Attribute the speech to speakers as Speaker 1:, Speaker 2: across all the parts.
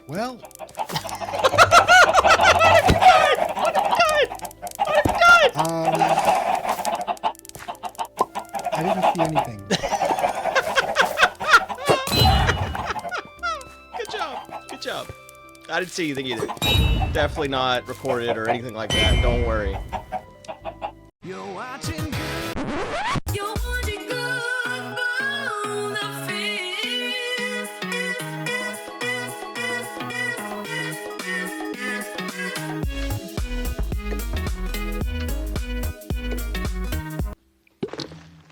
Speaker 1: Well, I didn't see anything.
Speaker 2: Good job. Good job. I didn't see anything either. Definitely not recorded or anything like that. Don't worry.
Speaker 3: You're watching good.
Speaker 4: You're watching good for the feast.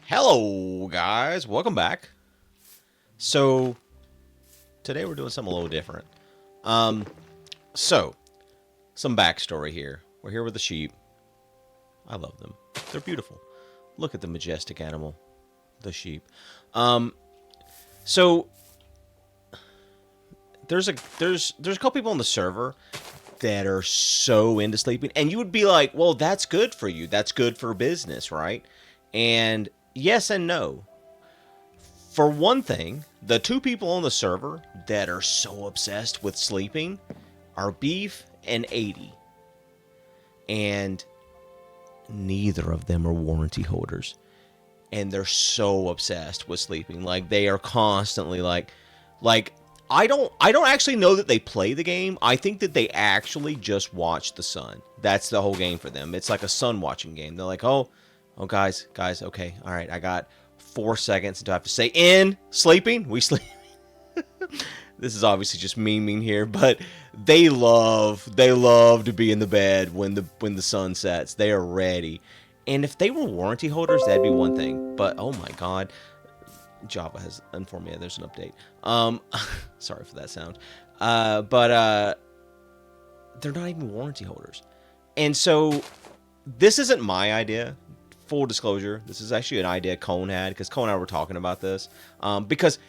Speaker 2: Hello, guys. Welcome back. So, today we're doing something a little different. So, some backstory here. We're here with the sheep. I love them. They're beautiful. Look at the majestic animal. The sheep. So, there's a couple people on the server that are so into sleeping. And you would be like, well, that's good for you. That's good for business, right? And yes and no. For one thing, the two people on the server that are so obsessed with sleeping are Beef and Adie. And neither of them are warranty holders. And they're so obsessed with sleeping. Like, they are constantly like I don't actually know that they play the game. I think that they actually just watch the sun. That's the whole game for them. It's like a sun watching game. They're like, oh guys, okay, all right, I got 4 seconds until I have to say in sleeping. We sleep. This is obviously just memeing here, but they love to be in the bed when the sun sets. They are ready. And if they were warranty holders, that'd be one thing. But oh my god, Java has informed me there's an update. Sorry for that sound. But they're not even warranty holders. And so this isn't my idea. Full disclosure, this is actually an idea Cone had, because Cone and I were talking about this. Because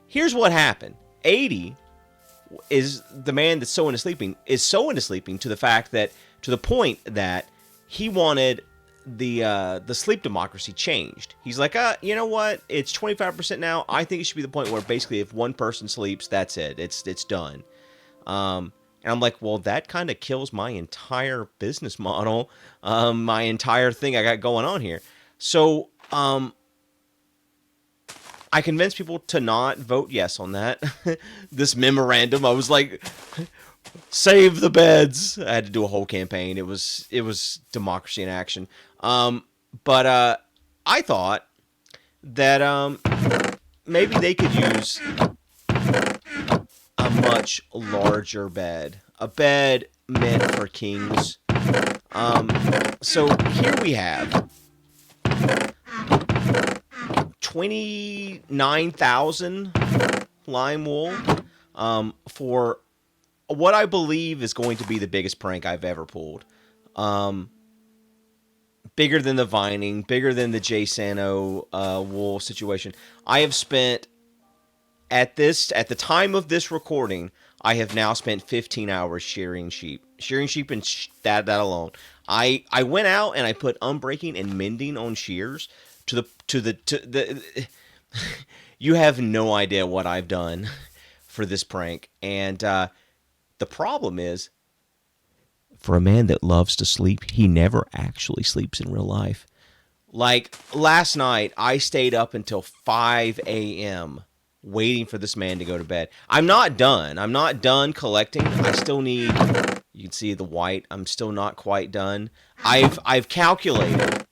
Speaker 2: here's what happened. Adie is the man that's so into sleeping, to the point that he wanted the sleep democracy changed. He's like, you know what? It's 25% now. I think it should be the point where basically if one person sleeps, that's it. It's done. And I'm like, well, that kind of kills my entire business model, my entire thing I got going on here. So, I convinced people to not vote yes on that. This memorandum, I was like, save the beds. I had to do a whole campaign. It was democracy in action. But I thought that maybe they could use a much larger bed. A bed meant for kings. So here we have 29,000 lime wool for what I believe is going to be the biggest prank I've ever pulled. Bigger than the vining, bigger than the Jay Sano wool situation. I have spent at the time of this recording, I have now spent 15 hours shearing sheep and that alone. I went out and I put unbreaking and mending on shears to the you have no idea what I've done for this prank. And the problem is, for a man that loves to sleep, he never actually sleeps in real life. Like last night, I stayed up until 5 a.m. waiting for this man to go to bed. I'm not done. I'm not done collecting. I still need, you can see the white. I'm still not quite done. I've calculated.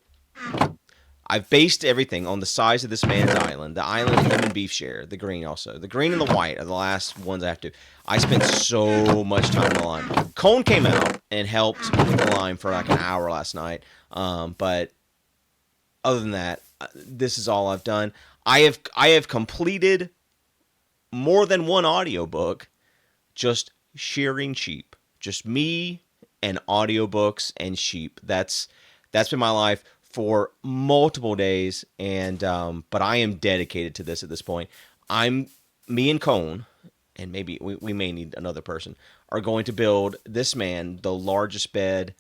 Speaker 2: I've based everything on the size of this man's island. The island him and Beef share. The green also. The green and the white are the last ones I have to. I spent so much time on the lime. Cone came out and helped with the lime for like an hour last night. But other than that, this is all I've done. I have completed more than one audiobook just shearing sheep. Just me and audiobooks and sheep. That's been my life for multiple days, and but I am dedicated to this at this point. Me and Cone, and maybe we may need another person, are going to build this man the largest bed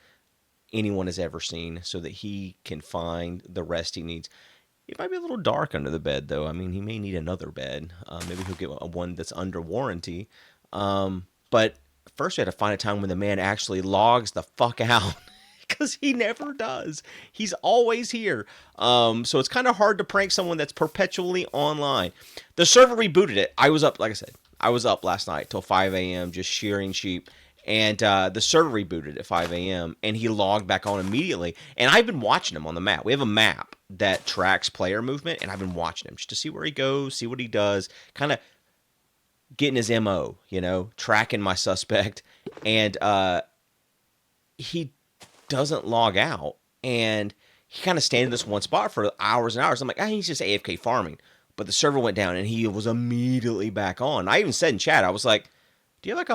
Speaker 2: anyone has ever seen so that he can find the rest he needs. It might be a little dark under the bed, though. I mean, he may need another bed. Maybe he'll get one that's under warranty. But first we had to find a time when the man actually logs the fuck out. Because he never does. He's always here. So it's kind of hard to prank someone that's perpetually online. The server rebooted it. I was up, like I said, I was up last night till 5 a.m. just shearing sheep. And the server rebooted at 5 a.m. and he logged back on immediately. And I've been watching him on the map. We have a map that tracks player movement, and I've been watching him just to see where he goes, see what he does, kind of getting his MO, you know, tracking my suspect. And he doesn't log out, and he kind of stayed in this one spot for hours and hours. I'm like, he's just AFK farming. But the server went down, and he was immediately back on. I even said in chat, I was like, do you have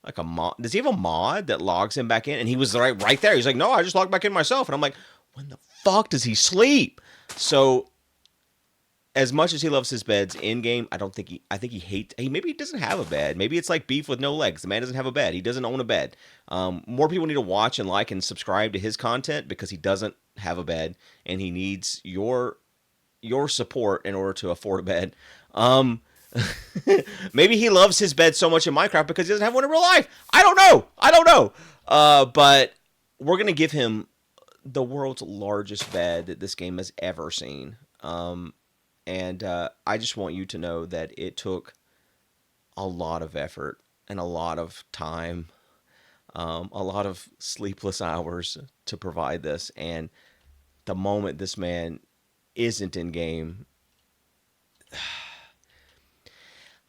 Speaker 2: like a mod? Does he have a mod that logs him back in? And he was right there. He's like, no, I just logged back in myself. And I'm like, when the fuck does he sleep? So as much as he loves his beds in game, I think he hates. Maybe he doesn't have a bed. Maybe it's like beef with no legs. The man doesn't have a bed. He doesn't own a bed. More people need to watch and like and subscribe to his content because he doesn't have a bed and he needs your support in order to afford a bed. Maybe he loves his bed so much in Minecraft because he doesn't have one in real life. I don't know. But we're gonna give him the world's largest bed that this game has ever seen. And I just want you to know that it took a lot of effort and a lot of time, a lot of sleepless hours to provide this. And the moment this man isn't in game,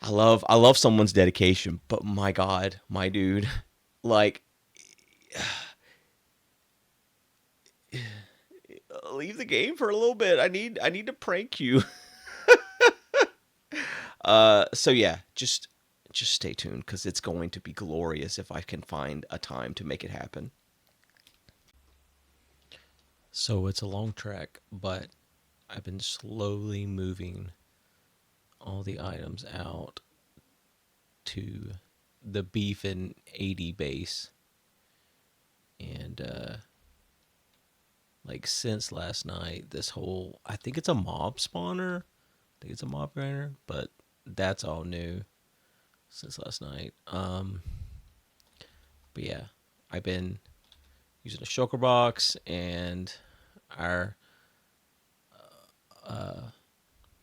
Speaker 2: I love someone's dedication, but my God, my dude, like, leave the game for a little bit. I need to prank you. So yeah, just stay tuned because it's going to be glorious if I can find a time to make it happen. So it's a long trek, but I've been slowly moving all the items out to the Beef and Adie base. And like since last night, this whole, I think it's a mob spawner. I think it's a mob grinder, but that's all new since last night. But yeah, I've been using a shulker box and our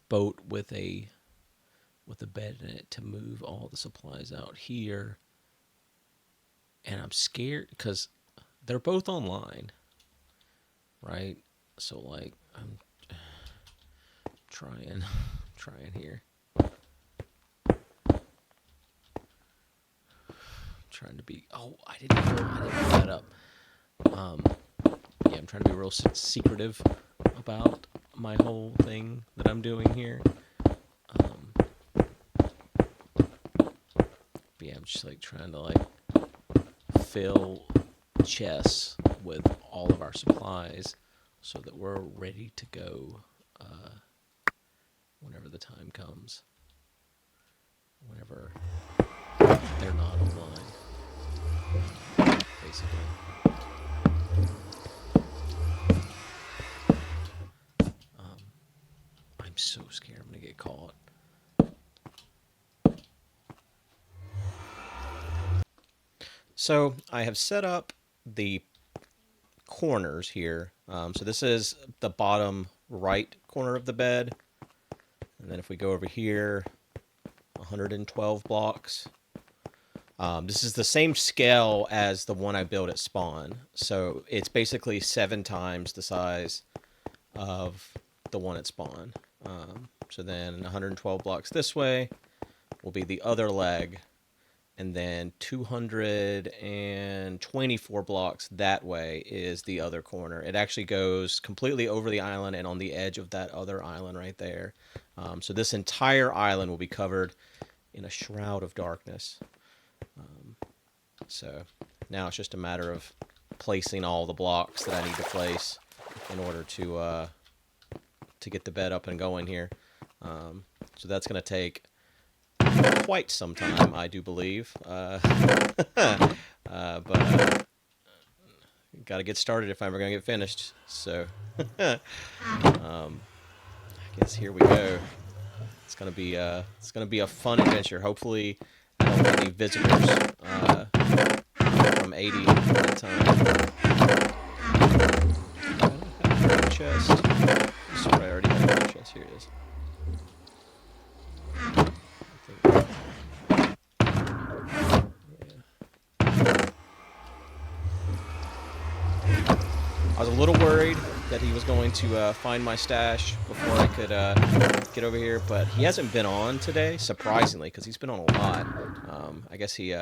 Speaker 2: boat with a bed in it to move all the supplies out here. And I'm scared because they're both online, right? So like I'm trying here. Trying to be. Oh, I didn't pull that up. Yeah, I'm trying to be real secretive about my whole thing that I'm doing here. But yeah, I'm just like trying to like fill chests with all of our supplies so that we're ready to go whenever the time comes. Whenever they're not online. Basically. I'm so scared I'm gonna get caught. So I have set up the corners here. So this is the bottom right corner of the bed. And then if we go over here, 112 blocks. This is the same scale as the one I built at spawn. So it's basically 7 times the size of the one at spawn. So then 112 blocks this way will be the other leg. And then 224 blocks that way is the other corner. It actually goes completely over the island and on the edge of that other island right there. So this entire island will be covered in a shroud of darkness. So now it's just a matter of placing all the blocks that I need to place in order to get the bed up and going here. So that's going to take quite some time, I do believe. But got to get started if I'm ever going to get finished. So I guess here we go. It's gonna be a fun adventure. Hopefully, don't get any visitors from 80 at that time. Chest. I swear I already have a chest. Here it is. I was a little worried that he was going to find my stash before I could get over here, but he hasn't been on today, surprisingly, because he's been on a lot. I guess he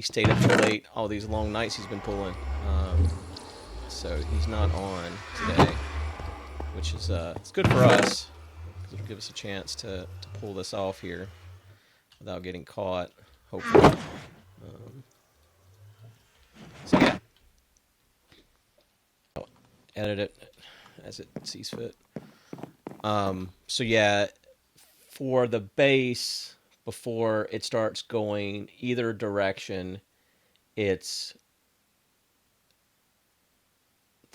Speaker 2: stayed up too late all these long nights he's been pulling, so he's not on today, which is it's good for us because it'll give us a chance to pull this off here without getting caught, hopefully. So yeah. Edit it as it sees fit. So yeah, for the base, before it starts going either direction, it's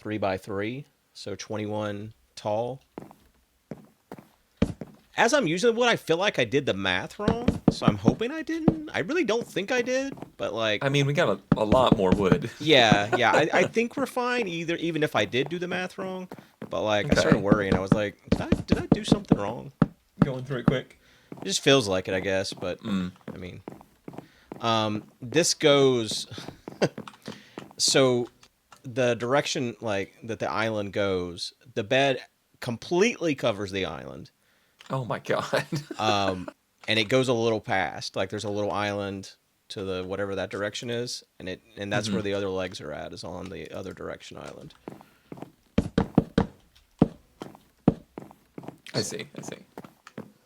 Speaker 2: 3x3, so 21 tall. As I'm using wood, I feel like I did the math wrong, so I'm hoping I didn't. I really don't think I did, but like...
Speaker 1: I mean, we got a lot more wood.
Speaker 2: Yeah, I think we're fine, even if I did do the math wrong. But like,
Speaker 1: Okay.
Speaker 2: I started worrying. I was like, did I do something wrong?
Speaker 1: Going through it quick.
Speaker 2: It just feels like it, I guess, but, I mean... this goes... So, the direction, like, that the island goes, the bed completely covers the island.
Speaker 1: Oh my god.
Speaker 2: And it goes a little past. Like, there's a little island to the whatever that direction is, and that's where the other legs are at, is on the other direction island.
Speaker 1: I see.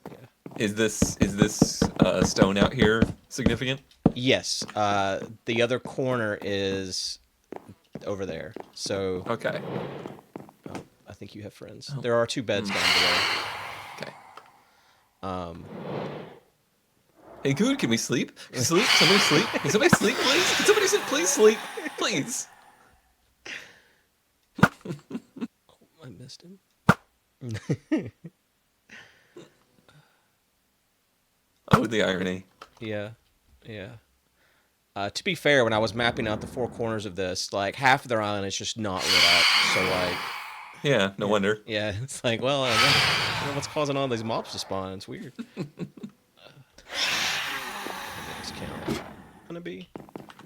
Speaker 2: Yeah.
Speaker 1: Is this stone out here significant?
Speaker 2: Yes. The other corner is over there. So
Speaker 1: Okay.
Speaker 2: I think you have friends. There are 2 beds down below.
Speaker 1: Okay. Hey, good. Can we sleep? Sleep? Somebody sleep? Can somebody sleep, please? Can somebody say, please sleep? Please.
Speaker 2: I missed him.
Speaker 1: Oh, the irony.
Speaker 2: Yeah. To be fair, when I was mapping out the 4 corners of this, like, half of their island is just not lit up. So, like...
Speaker 1: Yeah, no wonder.
Speaker 2: Yeah, it's like, well, I don't know what's causing all these mobs to spawn. It's weird. Next count gonna be...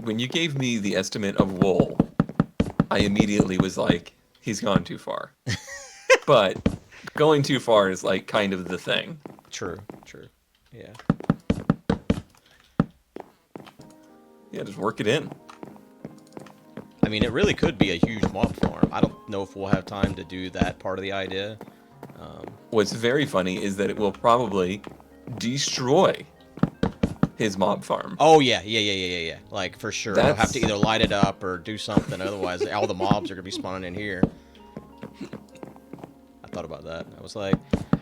Speaker 1: When you gave me the estimate of wool, I immediately was like, he's gone too far. But going too far is like kind of the thing.
Speaker 2: True. Yeah.
Speaker 1: Yeah, just work it in.
Speaker 2: I mean, it really could be a huge mob farm. I don't know if we'll have time to do that part of the idea.
Speaker 1: What's very funny is that it will probably destroy his mob farm.
Speaker 2: Oh, yeah. Like, for sure. I'll have
Speaker 1: That's-
Speaker 2: to either light it up or do something. Otherwise, all the mobs are going to be spawning in here. I thought about that. I was like...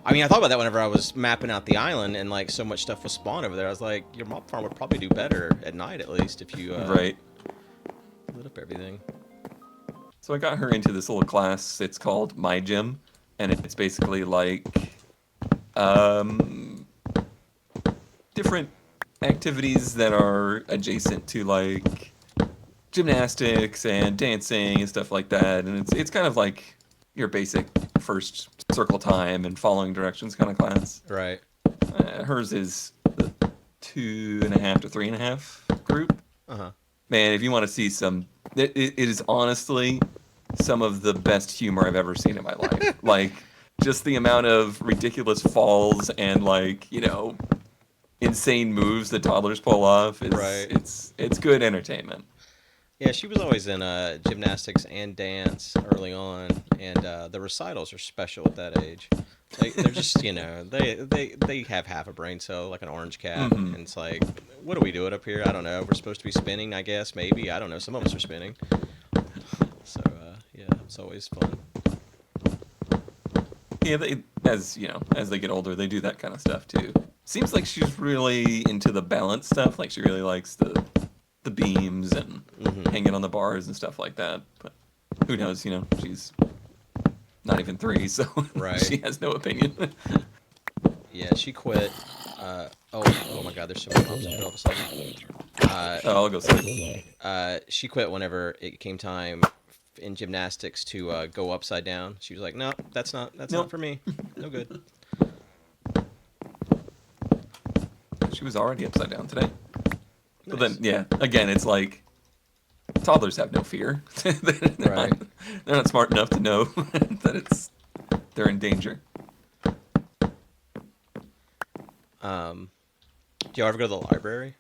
Speaker 2: I mean, I thought about that whenever I was mapping out the island and, like, so much stuff was spawned over there. I was like, your mob farm would probably do better at night, at least, if you
Speaker 1: Right.
Speaker 2: lit up everything.
Speaker 1: So I got her into this little class. It's called My Gym, and it's basically like different activities that are adjacent to like gymnastics and dancing and stuff like that. And it's kind of like your basic first circle time and following directions kind of class.
Speaker 2: Right.
Speaker 1: Hers is the 2.5 to 3.5 group.
Speaker 2: Uh-huh.
Speaker 1: Man, if you want to see some, it is honestly some of the best humor I've ever seen in my life. Like, just the amount of ridiculous falls and, like, you know, insane moves that toddlers pull off. Is,
Speaker 2: Right.
Speaker 1: It's good entertainment.
Speaker 2: Yeah, she was always in gymnastics and dance early on, and the recitals are special at that age. They're just, you know, they have half a brain cell, like an orange cat, and it's like, what are we doing up here? I don't know. We're supposed to be spinning, I guess, maybe. I don't know. Some of us are spinning. So, yeah, it's always fun.
Speaker 1: Yeah, as you know, as they get older, they do that kind of stuff too. Seems like she's really into the balance stuff. Like she really likes the beams and hanging on the bars and stuff like that. But who knows? You know, she's not even 3, so
Speaker 2: Right.
Speaker 1: she has no opinion.
Speaker 2: Yeah, she quit Oh my God, there's so many moms all of a sudden.
Speaker 1: Oh, I'll go see.
Speaker 2: She quit whenever it came time in gymnastics to go upside down. She was like, "No, that's not
Speaker 1: Nope.
Speaker 2: for me. No good."
Speaker 1: She was already upside down today. But then,
Speaker 2: Nice.
Speaker 1: yeah, again, it's like toddlers have no fear. they're,
Speaker 2: Right.
Speaker 1: they're not smart enough to know that they're in danger.
Speaker 2: Do you ever go to the library?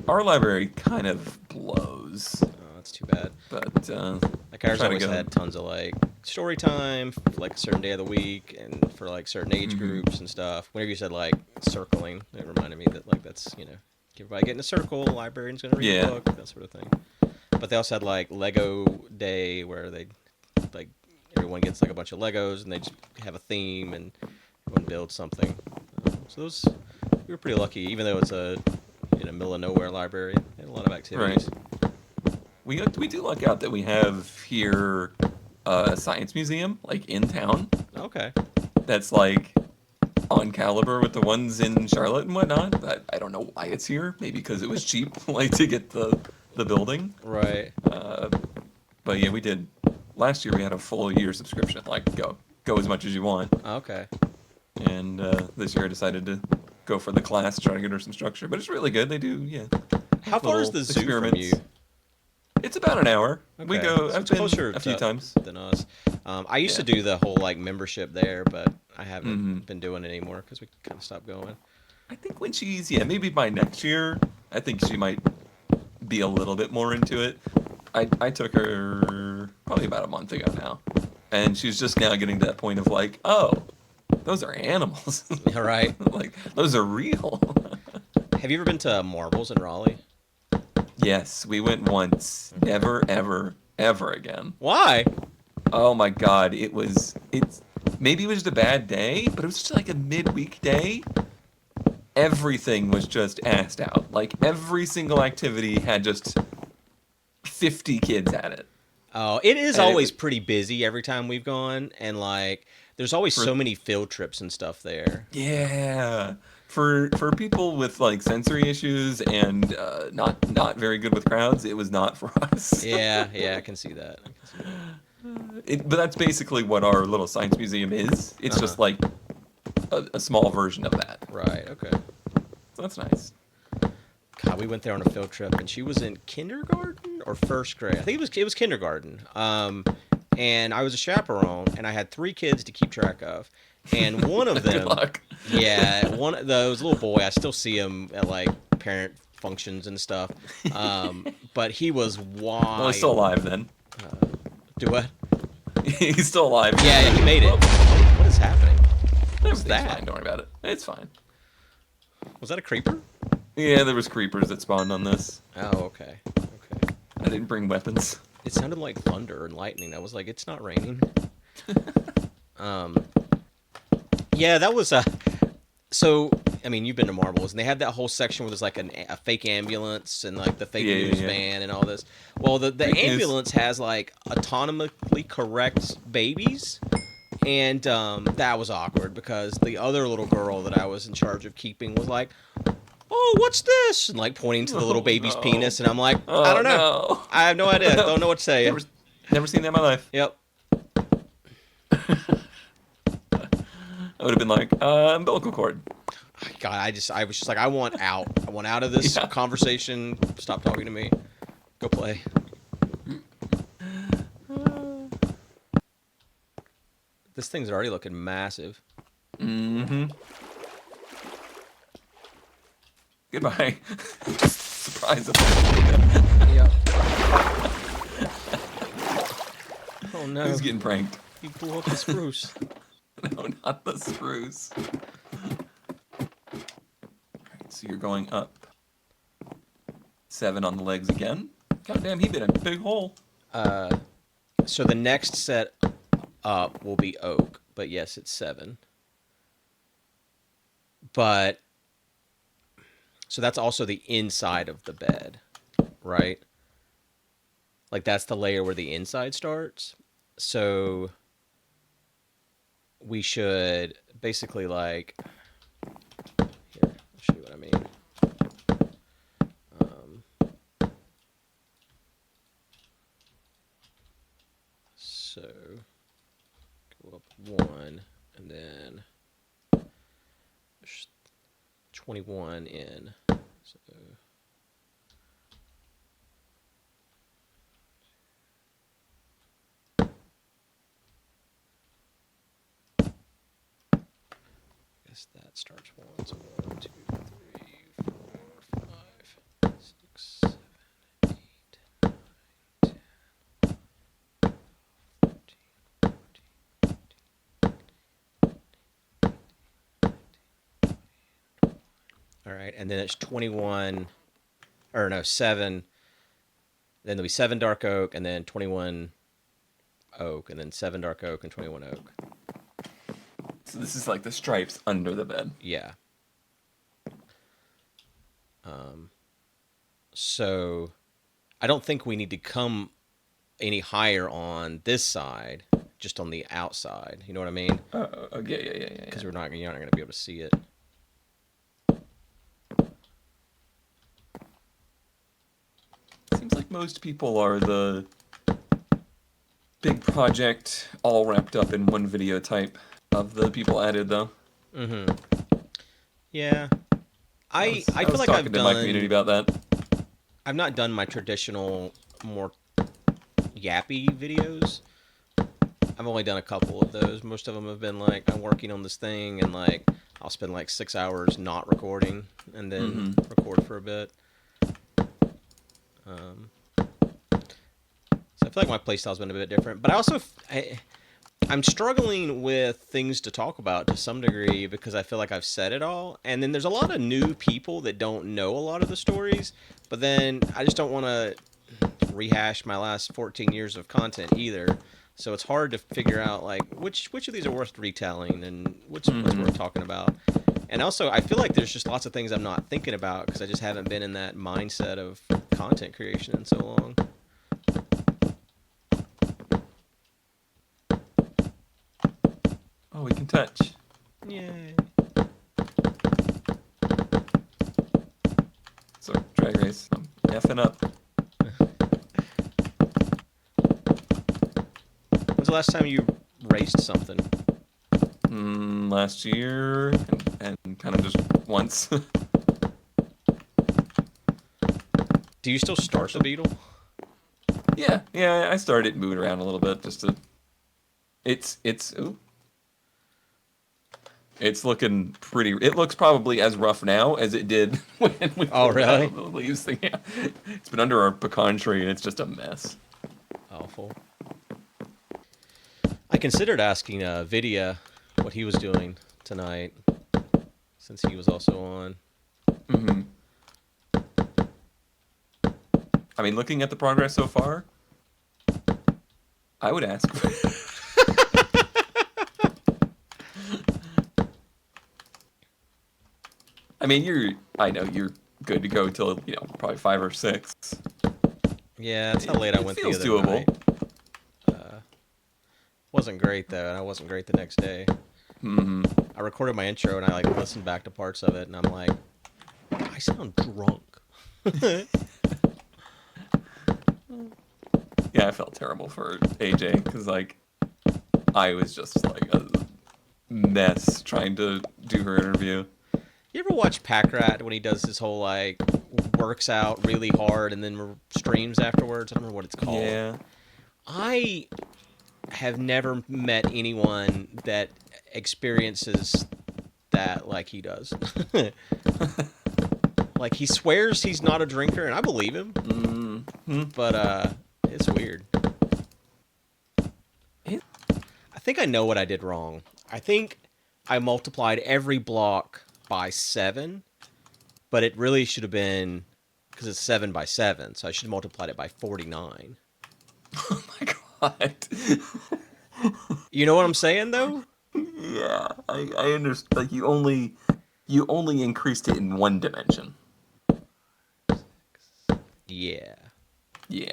Speaker 1: Our library kind of blows,
Speaker 2: Oh, that's too bad.
Speaker 1: but
Speaker 2: Like ours
Speaker 1: try to
Speaker 2: always
Speaker 1: go.
Speaker 2: had tons of like story time, for, like a certain day of the week, and for like certain age groups and stuff. Whenever you said like circling, it reminded me that like that's everybody get in a circle. The librarian's gonna read
Speaker 1: Yeah.
Speaker 2: a book, that sort of thing. But they also had like Lego Day where they like everyone gets like a bunch of Legos and they just have a theme and everyone builds something. So those we were pretty lucky, even though it's a middle of nowhere library. They had a lot of activities.
Speaker 1: We do luck out that we have here a science museum like in town
Speaker 2: Okay.
Speaker 1: that's like on caliber with the ones in Charlotte and whatnot. I don't know why it's here. Maybe because it was cheap, like to get the building.
Speaker 2: Right.
Speaker 1: But yeah, we did. Last year we had a full year subscription. Like go as much as you want.
Speaker 2: Okay.
Speaker 1: And this year I decided to go for the class, try to get her some structure. But it's really good. They do, yeah.
Speaker 2: How far is
Speaker 1: little
Speaker 2: the zoo from you?
Speaker 1: It's about an hour. We
Speaker 2: Okay.
Speaker 1: go.
Speaker 2: So
Speaker 1: I've
Speaker 2: it's
Speaker 1: been
Speaker 2: closer
Speaker 1: a few times.
Speaker 2: than us. I used to
Speaker 1: Yeah.
Speaker 2: do the whole like membership there, but I haven't been doing it anymore because we kind of stopped going.
Speaker 1: I think when she's maybe by next year, I think she might be a little bit more into it. I took her probably about a month ago now, and she's just now getting to that point of like, oh, those are animals.
Speaker 2: All right.
Speaker 1: Like those are real.
Speaker 2: Have you ever been to Marbles in Raleigh?
Speaker 1: Yes, we went once. Never, ever, ever again.
Speaker 2: Why?
Speaker 1: Oh my God, maybe it was just a bad day, but it was just like a midweek day. Everything was just assed out. Like every single activity had just 50 kids at it.
Speaker 2: Oh, it is
Speaker 1: And it
Speaker 2: always
Speaker 1: was-
Speaker 2: pretty busy every time we've gone, and like there's always so many field trips and stuff there.
Speaker 1: Yeah. For people with like sensory issues and not very good with crowds, it was not for us.
Speaker 2: Yeah, I can see that.
Speaker 1: But that's basically what our little science museum is. It's just like a small version of that.
Speaker 2: Right. Okay.
Speaker 1: So that's nice.
Speaker 2: God, we went there on a field trip, and she was in kindergarten or first grade. I think it was kindergarten. And I was a chaperone, and I had 3 kids to keep track of, and one of
Speaker 1: Good
Speaker 2: them,
Speaker 1: luck.
Speaker 2: yeah, one of those little boy. I still see him at like parent functions and stuff. But he was wild.
Speaker 1: Well, he's still alive then.
Speaker 2: Do what?
Speaker 1: He's still alive.
Speaker 2: Yeah, he made it. What is happening?
Speaker 1: What's
Speaker 2: that?
Speaker 1: Fine. Don't worry about it. It's fine.
Speaker 2: Was that a creeper?
Speaker 1: Yeah, there was creepers that spawned on this.
Speaker 2: Oh, okay. Okay.
Speaker 1: I didn't bring weapons.
Speaker 2: It sounded like thunder and lightning. I was like, it's not raining. Yeah, that was so, I mean, you've been to Marbles, and they had that whole section where there's like a fake ambulance and like the fake
Speaker 1: Yeah,
Speaker 2: news
Speaker 1: yeah.
Speaker 2: van and all this. Well, the
Speaker 1: Fake news.
Speaker 2: ambulance has like autonomically correct babies, and that was awkward because the other little girl that I was in charge of keeping was like, "Oh, what's this?" and like pointing to the little
Speaker 1: Oh,
Speaker 2: baby's
Speaker 1: no.
Speaker 2: penis, and I'm like,
Speaker 1: Oh,
Speaker 2: I don't know.
Speaker 1: no.
Speaker 2: I have no idea. Don't know what to say.
Speaker 1: Never seen that in my life.
Speaker 2: Yep.
Speaker 1: I would have been like, umbilical cord.
Speaker 2: God, I was just like, I want out. I want out of this
Speaker 1: Yeah.
Speaker 2: conversation. Stop talking to me. Go play. This thing's already looking massive.
Speaker 1: Mm-hmm. Goodbye. Surprise.
Speaker 2: Yep. Oh no.
Speaker 1: Who's getting pranked?
Speaker 2: He blew up the spruce.
Speaker 1: No, not the spruce. Alright, so you're going up. 7 on the legs again. God damn, he bit a big hole.
Speaker 2: So the next set up will be oak, but yes, it's 7. But so that's also the inside of the bed, right? Like that's the layer where the inside starts. So we should basically like So go up 1, and then there's 21 in. So I guess that starts 1. So 1, 2, 3, 4, 5, 6, 7, 8, 9, 10, 13, 14. All right, and then it's 21, or no, 7. Then there'll be 7 dark oak, and then 21 oak, and then 7 dark oak and 21 oak.
Speaker 1: So this is like the stripes under the bed.
Speaker 2: Yeah. So I don't think we need to come any higher on this side, just on the outside. You know what I mean?
Speaker 1: Yeah.
Speaker 2: Because you're not going to be able to see it.
Speaker 1: Seems like most people are the big project all wrapped up in one video type of the people added, though.
Speaker 2: Mm-hmm. Yeah. I
Speaker 1: I
Speaker 2: feel
Speaker 1: was
Speaker 2: like
Speaker 1: talking
Speaker 2: I've
Speaker 1: to my community
Speaker 2: done...
Speaker 1: about that.
Speaker 2: I've not done my traditional, more yappy videos. I've only done a couple of those. Most of them have been like, I'm working on this thing, and like, I'll spend like 6 hours not recording, and then record for a bit. So I feel like my playstyle's been a bit different. But I also... I'm struggling with things to talk about to some degree because I feel like I've said it all. And then there's a lot of new people that don't know a lot of the stories. But then I just don't want to rehash my last 14 years of content either. So it's hard to figure out like which of these are worth retelling and what's worth talking about. And also, I feel like there's just lots of things I'm not thinking about because I just haven't been in that mindset of content creation in so long.
Speaker 1: Oh, we can touch.
Speaker 2: Yay.
Speaker 1: So, drag race. I'm effing up.
Speaker 2: When's the last time you raced something?
Speaker 1: Last year, and kind of just once.
Speaker 2: Do you still start the Beetle?
Speaker 1: Yeah, I started moving around a little bit just to... Ooh. It's looking pretty... It looks probably as rough now as it did when we pulled it out of the leaves thing. Yeah. It's been under our pecan tree, and it's just a mess.
Speaker 2: Awful. I considered asking Vidya what he was doing tonight, since he was also on.
Speaker 1: I mean, looking at the progress so far, I would ask. I mean, I know you're good to go till, probably 5 or 6.
Speaker 2: Yeah, that's how late I went the other
Speaker 1: feels doable.
Speaker 2: night. Wasn't great though, and I wasn't great the next day. I recorded my intro and I like listened back to parts of it, and I'm like, I sound drunk.
Speaker 1: Yeah, I felt terrible for AJ because I was just like a mess trying to do her interview.
Speaker 2: You ever watch Packrat when he does his whole works out really hard and then streams afterwards? I don't remember what it's called.
Speaker 1: Yeah.
Speaker 2: I have never met anyone that experiences that like he does. Like, he swears he's not a drinker, and I believe him. But it's weird. I think I know what I did wrong. I think I multiplied every block by 7, but it really should have been, because it's 7 by 7, so I should have multiplied it by 49.
Speaker 1: Oh my god.
Speaker 2: You know what I'm saying, though?
Speaker 1: Yeah, I understand. Like, you only increased it in one dimension.
Speaker 2: Yeah.
Speaker 1: Yeah,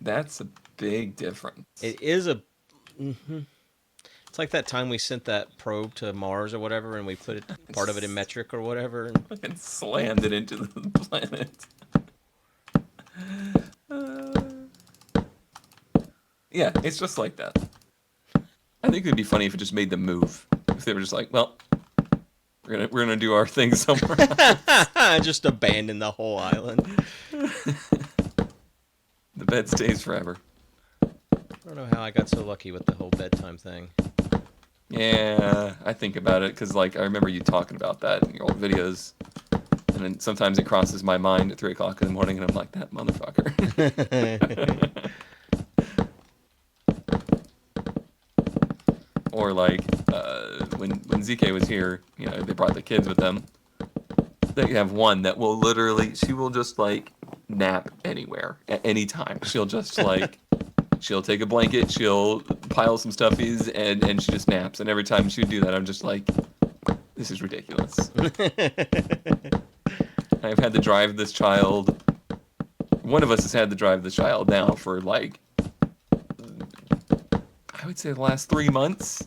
Speaker 1: that's a big difference.
Speaker 2: It is a... It's like that time we sent that probe to Mars or whatever, and we put part of it in metric or whatever. And...
Speaker 1: Fucking slammed it into the planet. Yeah, it's just like that. I think it'd be funny if it just made them move. If they were just like, well, we're gonna do our thing somewhere else.
Speaker 2: Just abandon the whole island.
Speaker 1: The bed stays forever.
Speaker 2: I don't know how I got so lucky with the whole bedtime thing.
Speaker 1: Yeah, I think about it because like I remember you talking about that in your old videos, and then sometimes it crosses my mind at 3 o'clock in the morning, and I'm like, that motherfucker. Or like when ZK was here, you know, they brought the kids with them. They have one that will literally, she will just like nap anywhere at any time. She'll just like, she'll take a blanket, she'll pile some stuffies, and she just naps. And every time she would do that, I'm just like, this is ridiculous. I've had to drive this child. One of us has had to drive the child now for like, I would say the last 3 months,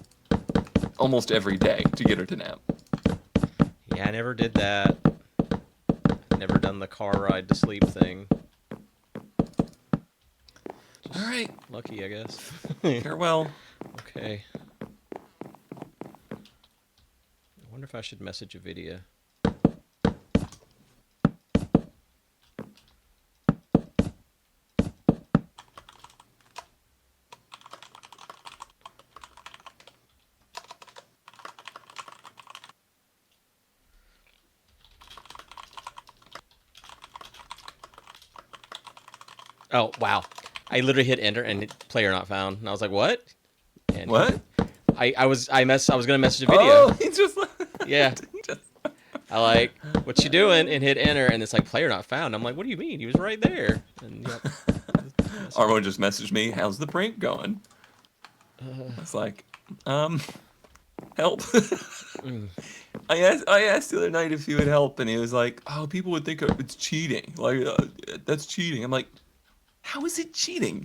Speaker 1: almost every day to get her to nap.
Speaker 2: Yeah, I never did that. Never done the car ride to sleep thing.
Speaker 1: All right,
Speaker 2: Lucky, I guess.
Speaker 1: farewell.
Speaker 2: Okay. I wonder if I should message a video. Oh, wow. I literally hit enter and player not found. And I was like, what? And
Speaker 1: What?
Speaker 2: I was gonna message a video.
Speaker 1: Oh, he just.
Speaker 2: Yeah.
Speaker 1: He just.
Speaker 2: I like, what you doing? And hit enter, and it's like, player not found. I'm like, what do you mean? He was right there. And yep.
Speaker 1: Armo just messaged me, how's the prank going? I was like, help. I asked the other night if he would help, and he was like, oh, people would think it's cheating. Like, that's cheating. I'm like, how is it cheating?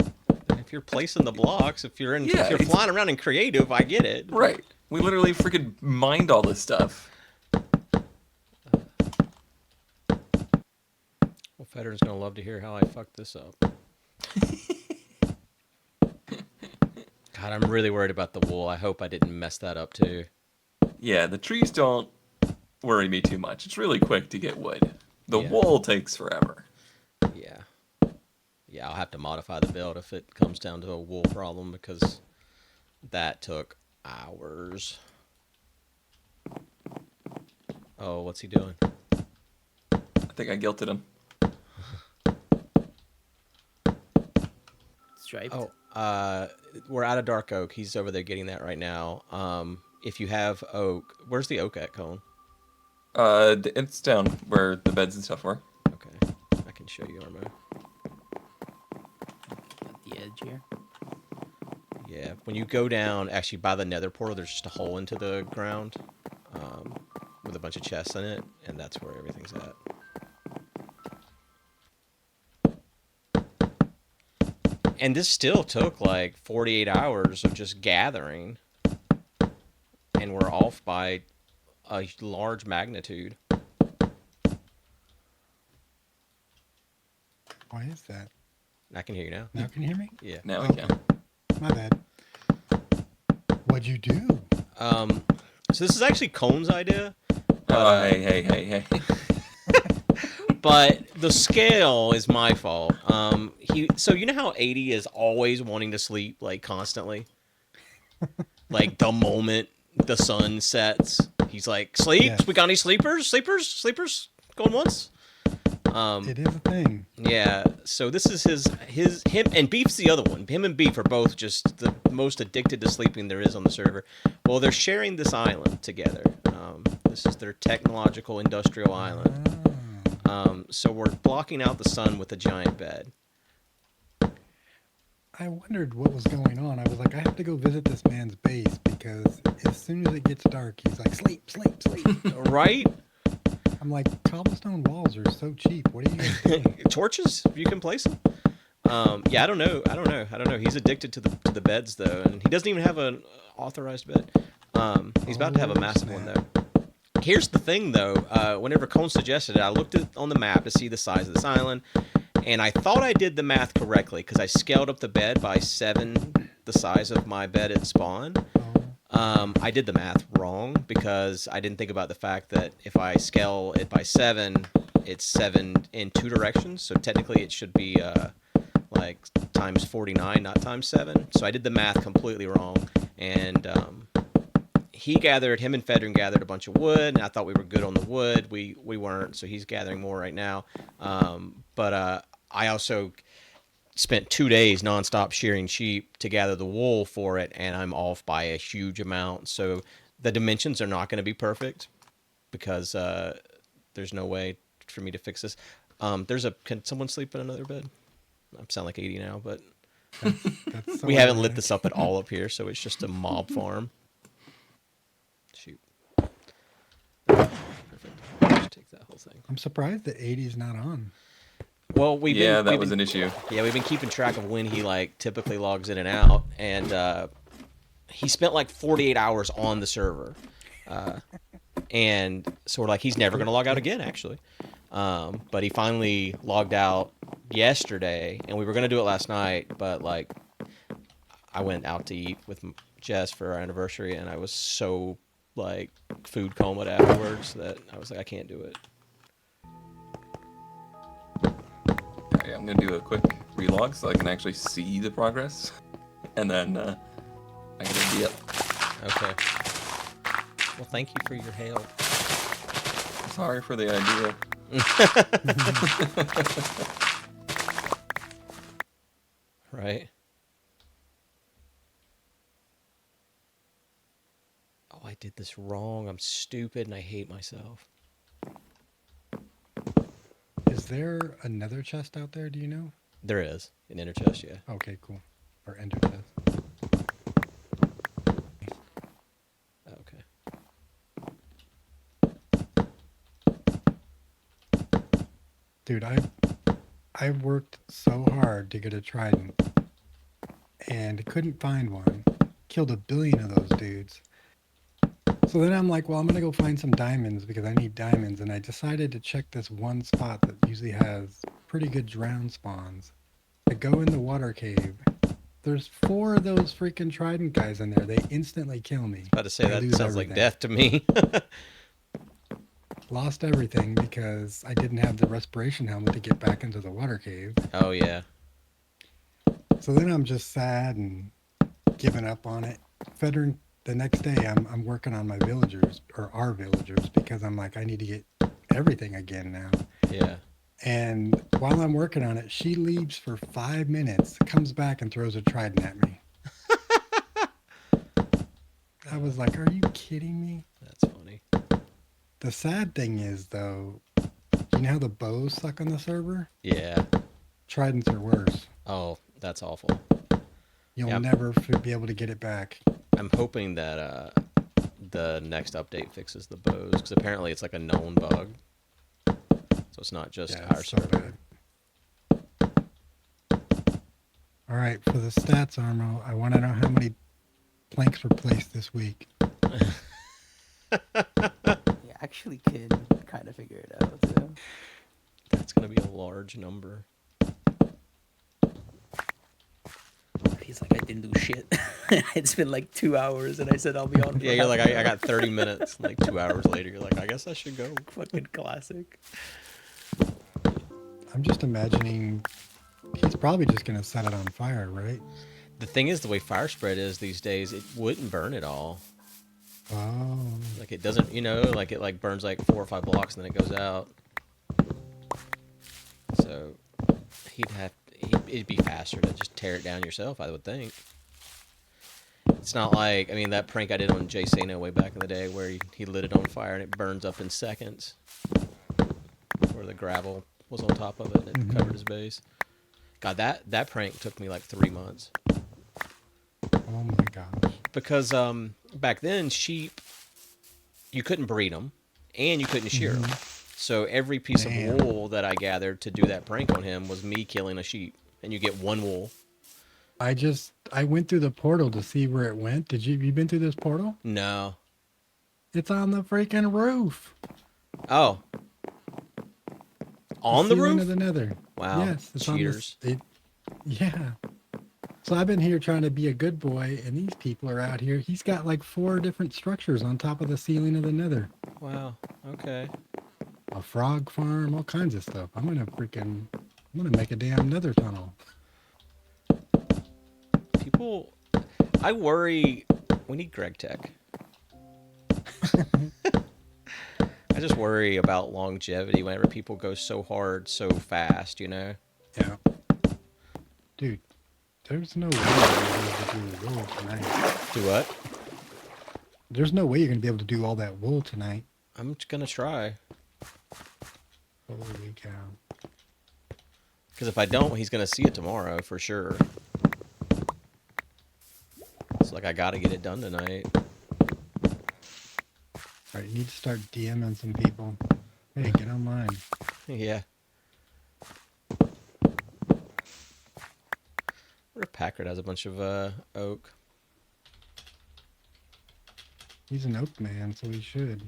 Speaker 2: If you're placing the blocks, if you're
Speaker 1: Yeah, it's-
Speaker 2: flying around in creative, I get it.
Speaker 1: Right. We literally freaking mined all this stuff.
Speaker 2: Well, Federer's gonna love to hear how I fucked this up. God, I'm really worried about the wool. I hope I didn't mess that up too.
Speaker 1: Yeah, the trees don't worry me too much. It's really quick to get wood. The
Speaker 2: Yeah.
Speaker 1: wool takes forever.
Speaker 2: Yeah. Yeah, I'll have to modify the build if it comes down to a wool problem because that took hours. Oh, what's he doing?
Speaker 1: I think I guilted him.
Speaker 5: Striped.
Speaker 2: Oh, we're out of dark oak. He's over there getting that right now. If you have oak, where's the oak at, Cone?
Speaker 1: It's down where the beds and stuff were.
Speaker 2: Okay, I can show you, Armo.
Speaker 5: At the edge here.
Speaker 2: Yeah, when you go down, actually by the nether portal, there's just a hole into the ground with a bunch of chests in it, and that's where everything's at. And this still took like 48 hours of just gathering, and we're off by a large magnitude.
Speaker 6: Why is that?
Speaker 2: I can hear you now.
Speaker 6: Now can you hear me?
Speaker 2: Yeah.
Speaker 1: Now we
Speaker 6: Okay.
Speaker 1: can.
Speaker 6: My bad. What'd you do?
Speaker 2: So this is actually Cone's idea.
Speaker 1: Oh, hey.
Speaker 2: But the scale is my fault. So you know how Adie is always wanting to sleep, like constantly? Like the moment the sun sets, he's like, sleep?
Speaker 6: Yes.
Speaker 2: We got any sleepers? Sleepers? Going once?
Speaker 6: It is a thing.
Speaker 2: Yeah, so this is him, and Beef's the other one. Him and Beef are both just the most addicted to sleeping there is on the server. Well, they're sharing this island together. This is their technological industrial island. So we're blocking out the sun with a giant bed.
Speaker 6: I wondered what was going on. I was like, I have to go visit this man's base because as soon as it gets dark, he's like, sleep.
Speaker 2: Right?
Speaker 6: I'm like, cobblestone walls are so cheap. What are you guys doing?
Speaker 2: Torches, if you can place them. Yeah, I don't know. He's addicted to the beds though, and he doesn't even have an authorized bed. He's about to have a massive one though. Here's the thing though. Whenever Cone suggested it, I looked on the map to see the size of this island, And I thought I did the math correctly because I scaled up the bed by 7, the size of my bed at spawn. I did the math wrong because I didn't think about the fact that if I scale it by 7, it's 7 in 2 directions. So technically it should be like times 49, not times 7. So I did the math completely wrong. And him and Fedrin gathered a bunch of wood, and I thought we were good on the wood. We weren't, so he's gathering more right now. But I also spent 2 days nonstop shearing sheep to gather the wool for it, and I'm off by a huge amount. So the dimensions are not going to be perfect because there's no way for me to fix this. Can someone sleep in another bed? I sound like 80 now, but
Speaker 6: That's so
Speaker 2: we haven't lit
Speaker 6: ironic.
Speaker 2: this up at all up here, so it's just a mob farm. Shoot. Perfect. Just take that whole thing.
Speaker 6: I'm surprised the 80's not on.
Speaker 2: Well,
Speaker 1: That was an issue.
Speaker 2: Yeah, we've been keeping track of when he like typically logs in and out, and he spent like 48 hours on the server, and so we're like, he's never gonna log out again, actually. But he finally logged out yesterday, and we were gonna do it last night, but like, I went out to eat with Jess for our anniversary, and I was so like food comaed afterwards that I was like, I can't do it.
Speaker 1: Okay, I'm gonna do a quick relog so I can actually see the progress, and then I can be up.
Speaker 2: Okay. Well, thank you for your help.
Speaker 1: Sorry for the idea.
Speaker 2: Right. Oh, I did this wrong. I'm stupid and I hate myself.
Speaker 6: Is there another chest out there? Do you know?
Speaker 2: There is an inner chest, yeah.
Speaker 6: Okay, cool. Or ender chest.
Speaker 2: Okay.
Speaker 6: Dude, I worked so hard to get a trident and couldn't find one. Killed 1 billion of those dudes. So then I'm like, well, I'm gonna go find some diamonds because I need diamonds, and I decided to check this one spot that usually has pretty good drown spawns. I go in the water cave. There's 4 of those freaking trident guys in there. They instantly kill me.
Speaker 2: About to say
Speaker 6: I
Speaker 2: that
Speaker 6: lose
Speaker 2: sounds like
Speaker 6: everything.
Speaker 2: death to me.
Speaker 6: Lost everything because I didn't have the respiration helmet to get back into the water cave.
Speaker 2: Oh yeah.
Speaker 6: So then I'm just sad and giving up on it. Fedrin, the next day I'm working on my villagers, or our villagers, because I'm like, I need to get everything again now.
Speaker 2: Yeah.
Speaker 6: And while I'm working on it, she leaves for 5 minutes, comes back and throws a trident at me. I was like, are you kidding me?
Speaker 2: That's funny.
Speaker 6: The sad thing is, though, you know how the bows suck on the server?
Speaker 2: Yeah.
Speaker 6: Tridents are worse.
Speaker 2: Oh, that's awful.
Speaker 6: You'll
Speaker 2: Yep.
Speaker 6: never be able to get it back.
Speaker 2: I'm hoping that the next update fixes the bows, because apparently it's like a known bug. So it's not just
Speaker 6: Yeah,
Speaker 2: our
Speaker 6: it's so
Speaker 2: server.
Speaker 6: bad. All right, for the stats, Armo, I want to know how many planks were placed this week.
Speaker 5: You actually can kind of figure it out. So.
Speaker 2: That's going to be a large number.
Speaker 5: He's like, I didn't do shit. It's been like 2 hours, and I said I'll be on. For
Speaker 2: Yeah, you're
Speaker 5: half
Speaker 2: like,
Speaker 5: an
Speaker 2: I
Speaker 5: hour."
Speaker 2: got 30 minutes. Like 2 hours later, you're like, I guess I should go.
Speaker 5: Fucking classic.
Speaker 6: I'm just imagining he's probably just going to set it on fire, right?
Speaker 2: The thing is, the way fire spread is these days, it wouldn't burn it all.
Speaker 6: Oh,
Speaker 2: Like it doesn't, like it like burns like 4 or 5 blocks and then it goes out. So it'd be faster to just tear it down yourself, I would think. It's not like, I mean, that prank I did on Jay Sano way back in the day where he lit it on fire and it burns up in seconds. Where the gravel was on top of it and it covered his base. God, that prank took me like 3 months.
Speaker 6: oh my gosh.
Speaker 2: Because back then, sheep, you couldn't breed them and you couldn't shear them. So every piece
Speaker 6: Damn.
Speaker 2: of wool that I gathered to do that prank on him was me killing a sheep. And you get 1 wool.
Speaker 6: I went through the portal to see where it went. You been through this portal?
Speaker 2: No.
Speaker 6: It's on the freaking roof.
Speaker 2: Oh. On the
Speaker 6: ceiling
Speaker 2: roof?
Speaker 6: of the Nether.
Speaker 2: Wow.
Speaker 6: Yes, it's
Speaker 2: Cheaters.
Speaker 6: on this. Yeah. So I've been here trying to be a good boy, and these people are out here. He's got like 4 different structures on top of the ceiling of the Nether.
Speaker 2: Wow. Okay.
Speaker 6: A frog farm, all kinds of stuff. I'm gonna make a damn Nether tunnel.
Speaker 2: People, I worry. We need Greg Tech. I just worry about longevity whenever people go so hard so fast, you know?
Speaker 6: Yeah. Dude, there's no way you're gonna be able to do wool tonight.
Speaker 2: Do what?
Speaker 6: There's no way you're gonna be able to do all that wool tonight.
Speaker 2: I'm just gonna try.
Speaker 6: Holy cow.
Speaker 2: Because if I don't, he's gonna see it tomorrow for sure. It's like I gotta get it done tonight.
Speaker 6: Alright, you need to start DMing some people. Hey, get online.
Speaker 2: Yeah. What if Packard has a bunch of oak?
Speaker 6: He's an oak man, so he should.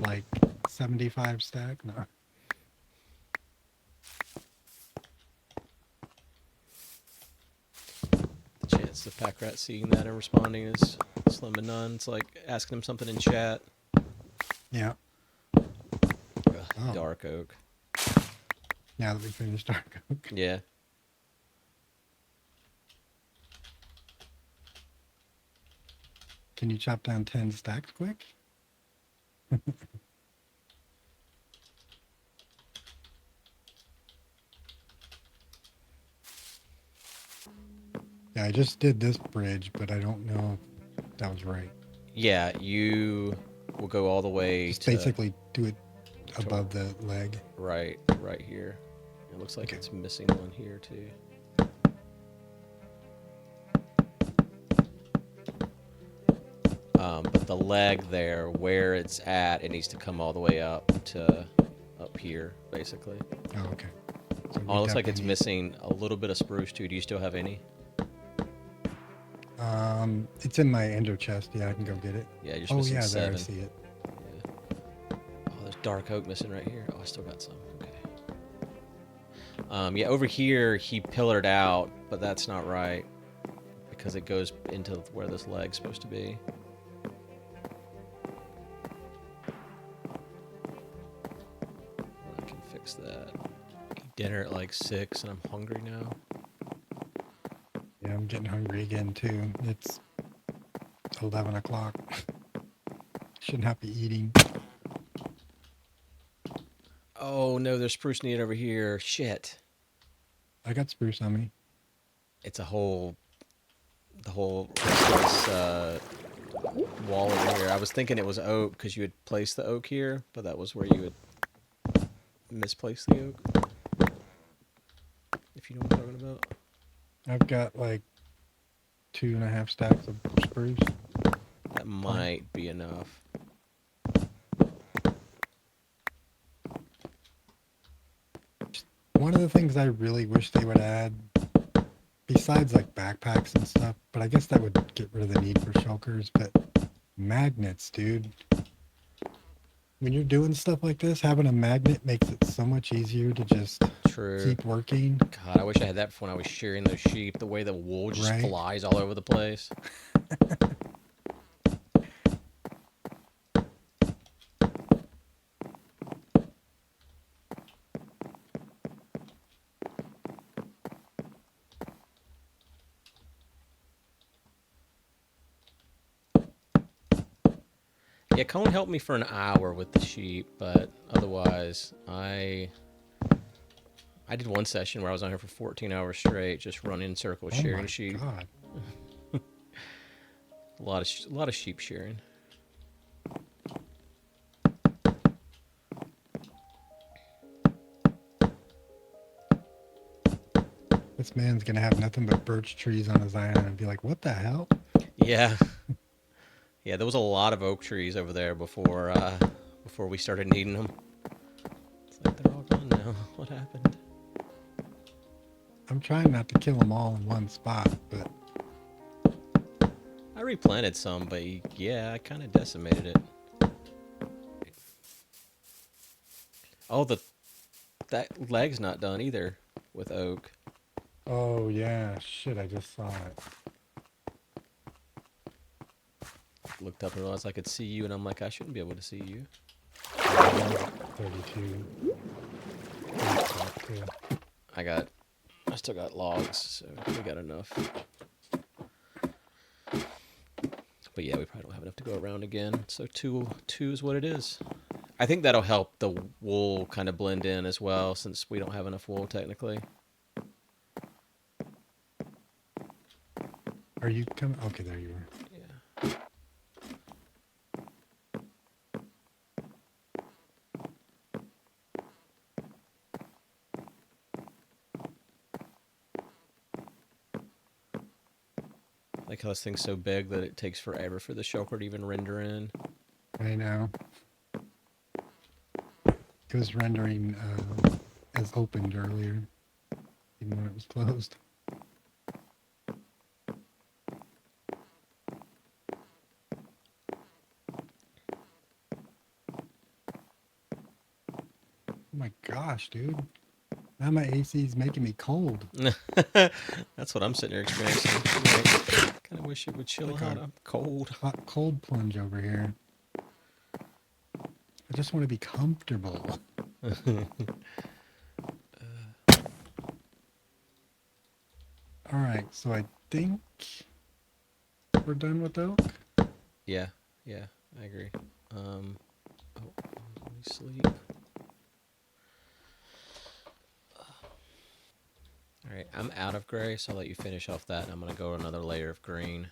Speaker 6: Like 75 stack? No.
Speaker 2: The chance of Packrat seeing that and responding is slim to none. It's like asking him something in chat.
Speaker 6: Yeah.
Speaker 2: Ugh,
Speaker 6: Oh.
Speaker 2: Dark oak.
Speaker 6: Now that we finished dark oak.
Speaker 2: Yeah.
Speaker 6: Can you chop down 10 stacks quick? Yeah, I just did this bridge, but I don't know if that was right.
Speaker 2: Yeah, you will go all the way
Speaker 6: Just
Speaker 2: to
Speaker 6: basically do it above the leg.
Speaker 2: right here. It looks like
Speaker 6: Okay.
Speaker 2: it's missing one here too. But the leg there, where it's at, it needs to come all the way up to up here, basically.
Speaker 6: Oh, okay. So we
Speaker 2: Oh, it looks like it's
Speaker 6: definitely-
Speaker 2: missing a little bit of spruce too. Do you still have any?
Speaker 6: It's in my endo chest. Yeah, I can go get it.
Speaker 2: Yeah, you're just
Speaker 6: Oh
Speaker 2: missing
Speaker 6: yeah, there I
Speaker 2: 7.
Speaker 6: see it.
Speaker 2: Yeah. Oh, there's dark oak missing right here. Oh, I still got some. Okay. Yeah, over here he pillared out, but that's not right because it goes into where this leg's supposed to be. I can fix that. Eat dinner at like 6, and I'm hungry now.
Speaker 6: Yeah, I'm getting hungry again too. It's 11 o'clock. Should not be eating.
Speaker 2: Oh no, there's spruce needed over here. Shit.
Speaker 6: I got spruce on me.
Speaker 2: It's the whole rest of this wall over here. I was thinking it was oak because you had placed the oak here, but that was where you had misplaced the oak. If you know what I'm talking about.
Speaker 6: I've got like 2.5 stacks of spruce.
Speaker 2: That might be enough.
Speaker 6: One of the things I really wish they would add, besides like backpacks and stuff, but I guess that would get rid of the need for shulkers, but magnets, dude. When you're doing stuff like this, having a magnet makes it so much easier to just
Speaker 2: True.
Speaker 6: keep working.
Speaker 2: God, I wish I had that when I was shearing those sheep. The way the wool just
Speaker 6: Right.
Speaker 2: flies all over the place. Yeah, Cone helped me for an hour with the sheep, but otherwise, I did one session where I was on here for 14 hours straight, just running in circles,
Speaker 6: Oh
Speaker 2: shearing
Speaker 6: my
Speaker 2: sheep.
Speaker 6: God.
Speaker 2: A lot of sheep shearing.
Speaker 6: This man's gonna have nothing but birch trees on his island and be like, what the hell?
Speaker 2: Yeah, yeah. There was a lot of oak trees over there before we started needing them. It's like they're all gone now. What happened?
Speaker 6: I'm trying not to kill them all in one spot, but
Speaker 2: I replanted some, but yeah, I kind of decimated it. Oh, that leg's not done either with oak.
Speaker 6: Oh yeah, shit! I just saw it.
Speaker 2: Looked up and realized I could see you, and I'm like, I shouldn't be able to see you.
Speaker 6: 32. Yeah.
Speaker 2: I still got logs, so we got enough. But yeah, we probably don't have enough to go around again. So two is what it is. I think that'll help the wool kind of blend in as well, since we don't have enough wool technically.
Speaker 6: Are you coming? Okay, there you are.
Speaker 2: Yeah. Like how this thing's so big that it takes forever for the shulker to even render in.
Speaker 6: I know. It was rendering as opened earlier, even when it was closed. Oh my gosh, dude. Now my AC is making me cold.
Speaker 2: That's what I'm sitting here experiencing. Kind of wish it would chill
Speaker 6: Like
Speaker 2: out.
Speaker 6: a-
Speaker 2: I'm cold.
Speaker 6: Hot cold plunge over here. I just want to be comfortable. All right, so I think we're done with oak.
Speaker 2: Yeah, I agree. Oh, let me sleep. All right, I'm out of gray, so I'll let you finish off that, and I'm gonna go another layer of green.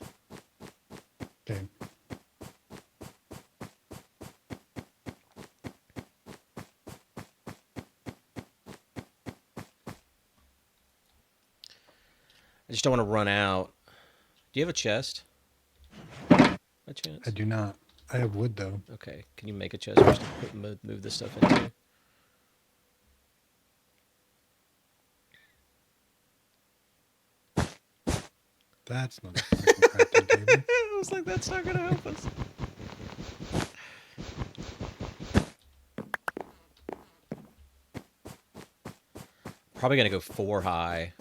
Speaker 6: Okay.
Speaker 2: I just don't want to run out. Do you have a chest? By chance?
Speaker 6: I do not. I have wood though.
Speaker 2: Okay, can you make a chest for us to move this stuff into?
Speaker 6: That's not a fucking crafting table.
Speaker 2: I was like, that's not gonna help us. Probably gonna go 4 high,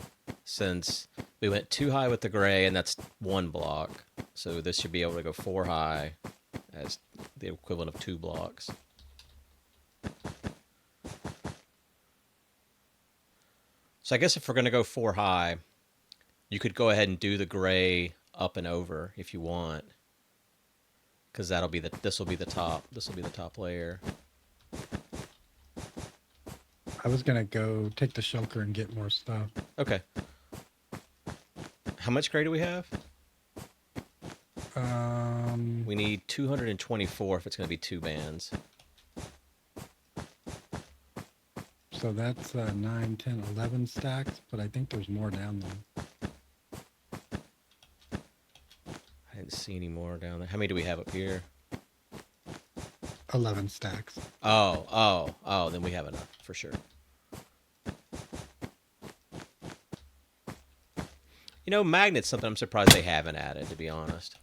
Speaker 2: since we went 2 high with the gray, and that's 1 block. So this should be able to go 4 high, as the equivalent of 2 blocks. So I guess if we're gonna go 4 high, you could go ahead and do the gray up and over if you want, because this will be the top layer.
Speaker 6: I was gonna go take the shulker and get more stuff.
Speaker 2: Okay. How much gray do we have? We need 224 if it's going to be 2 bands.
Speaker 6: So that's 9, 10, 11 stacks, but I think there's more down there.
Speaker 2: I didn't see any more down there. How many do we have up here?
Speaker 6: 11 stacks.
Speaker 2: Oh, then we have enough for sure. You know, magnets, something I'm surprised they haven't added, to be honest.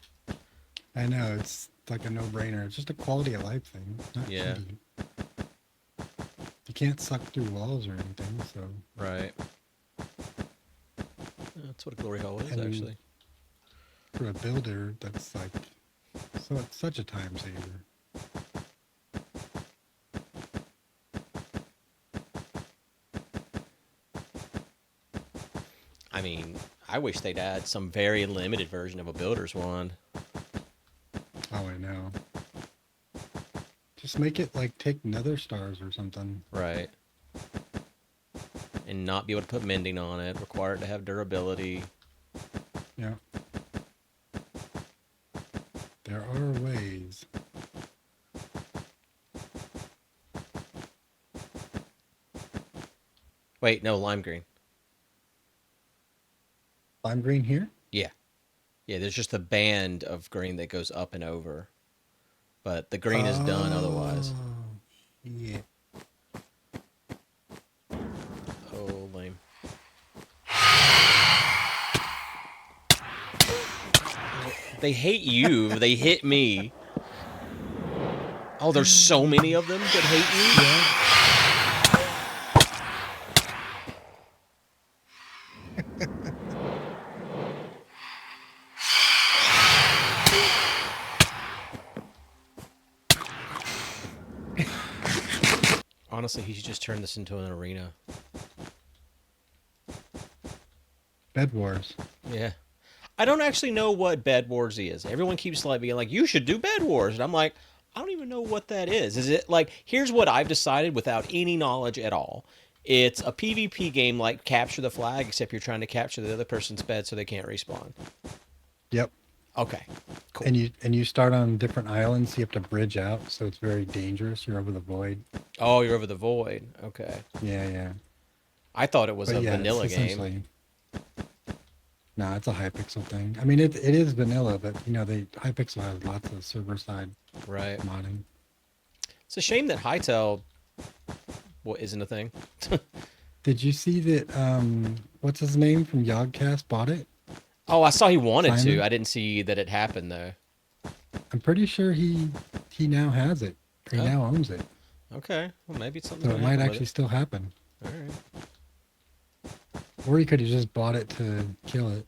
Speaker 6: I know, it's like a no-brainer. It's just a quality of life thing. It's not
Speaker 2: Yeah.
Speaker 6: cheap. You can't suck through walls or anything, so...
Speaker 2: Right. That's what a glory hole is,
Speaker 6: And-
Speaker 2: actually.
Speaker 6: For a builder, that's like... So it's such a time saver.
Speaker 2: I mean, I wish they'd add some very limited version of a builder's wand.
Speaker 6: Oh, I know. Just make it like take nether stars or something.
Speaker 2: Right. And not be able to put mending on it, require it to have durability.
Speaker 6: Yeah. There are ways.
Speaker 2: Wait, no, lime green.
Speaker 6: Lime green here?
Speaker 2: Yeah. Yeah, there's just a band of green that goes up and over. But the green is done otherwise.
Speaker 6: Oh, yeah.
Speaker 2: Oh, lame. They hate you. They hit me. Oh, there's so many of them that hate you. Honestly, he should just turn this into an arena.
Speaker 6: Bed Wars.
Speaker 2: Yeah. I don't actually know what Bed Wars is. Everyone keeps like being like, you should do Bed Wars. And I'm like, I don't even know what that is. Is it like, here's what I've decided without any knowledge at all. It's a PvP game like Capture the Flag, except you're trying to capture the other person's bed so they can't respawn.
Speaker 6: Yep.
Speaker 2: Okay. Cool.
Speaker 6: And you start on different islands, so you have to bridge out, so it's very dangerous. You're over the void.
Speaker 2: Oh, you're over the void. Okay.
Speaker 6: Yeah, yeah.
Speaker 2: I thought it was
Speaker 6: But
Speaker 2: a
Speaker 6: yeah,
Speaker 2: vanilla
Speaker 6: it's
Speaker 2: game.
Speaker 6: essentially. No, it's a Hypixel thing. I mean, it is vanilla, but you know, Hypixel has lots of server side
Speaker 2: Right.
Speaker 6: modding.
Speaker 2: It's a shame that Hytale isn't a thing.
Speaker 6: Did you see that? What's his name from Yogcast bought it?
Speaker 2: Oh, I saw he wanted
Speaker 6: Simon?
Speaker 2: to. I didn't see that it happened though.
Speaker 6: I'm pretty sure he now has it. Or he
Speaker 2: Oh.
Speaker 6: now owns it.
Speaker 2: Okay. Well, maybe it's something.
Speaker 6: So it might actually still happen.
Speaker 2: All right.
Speaker 6: Or he could have just bought it to kill it.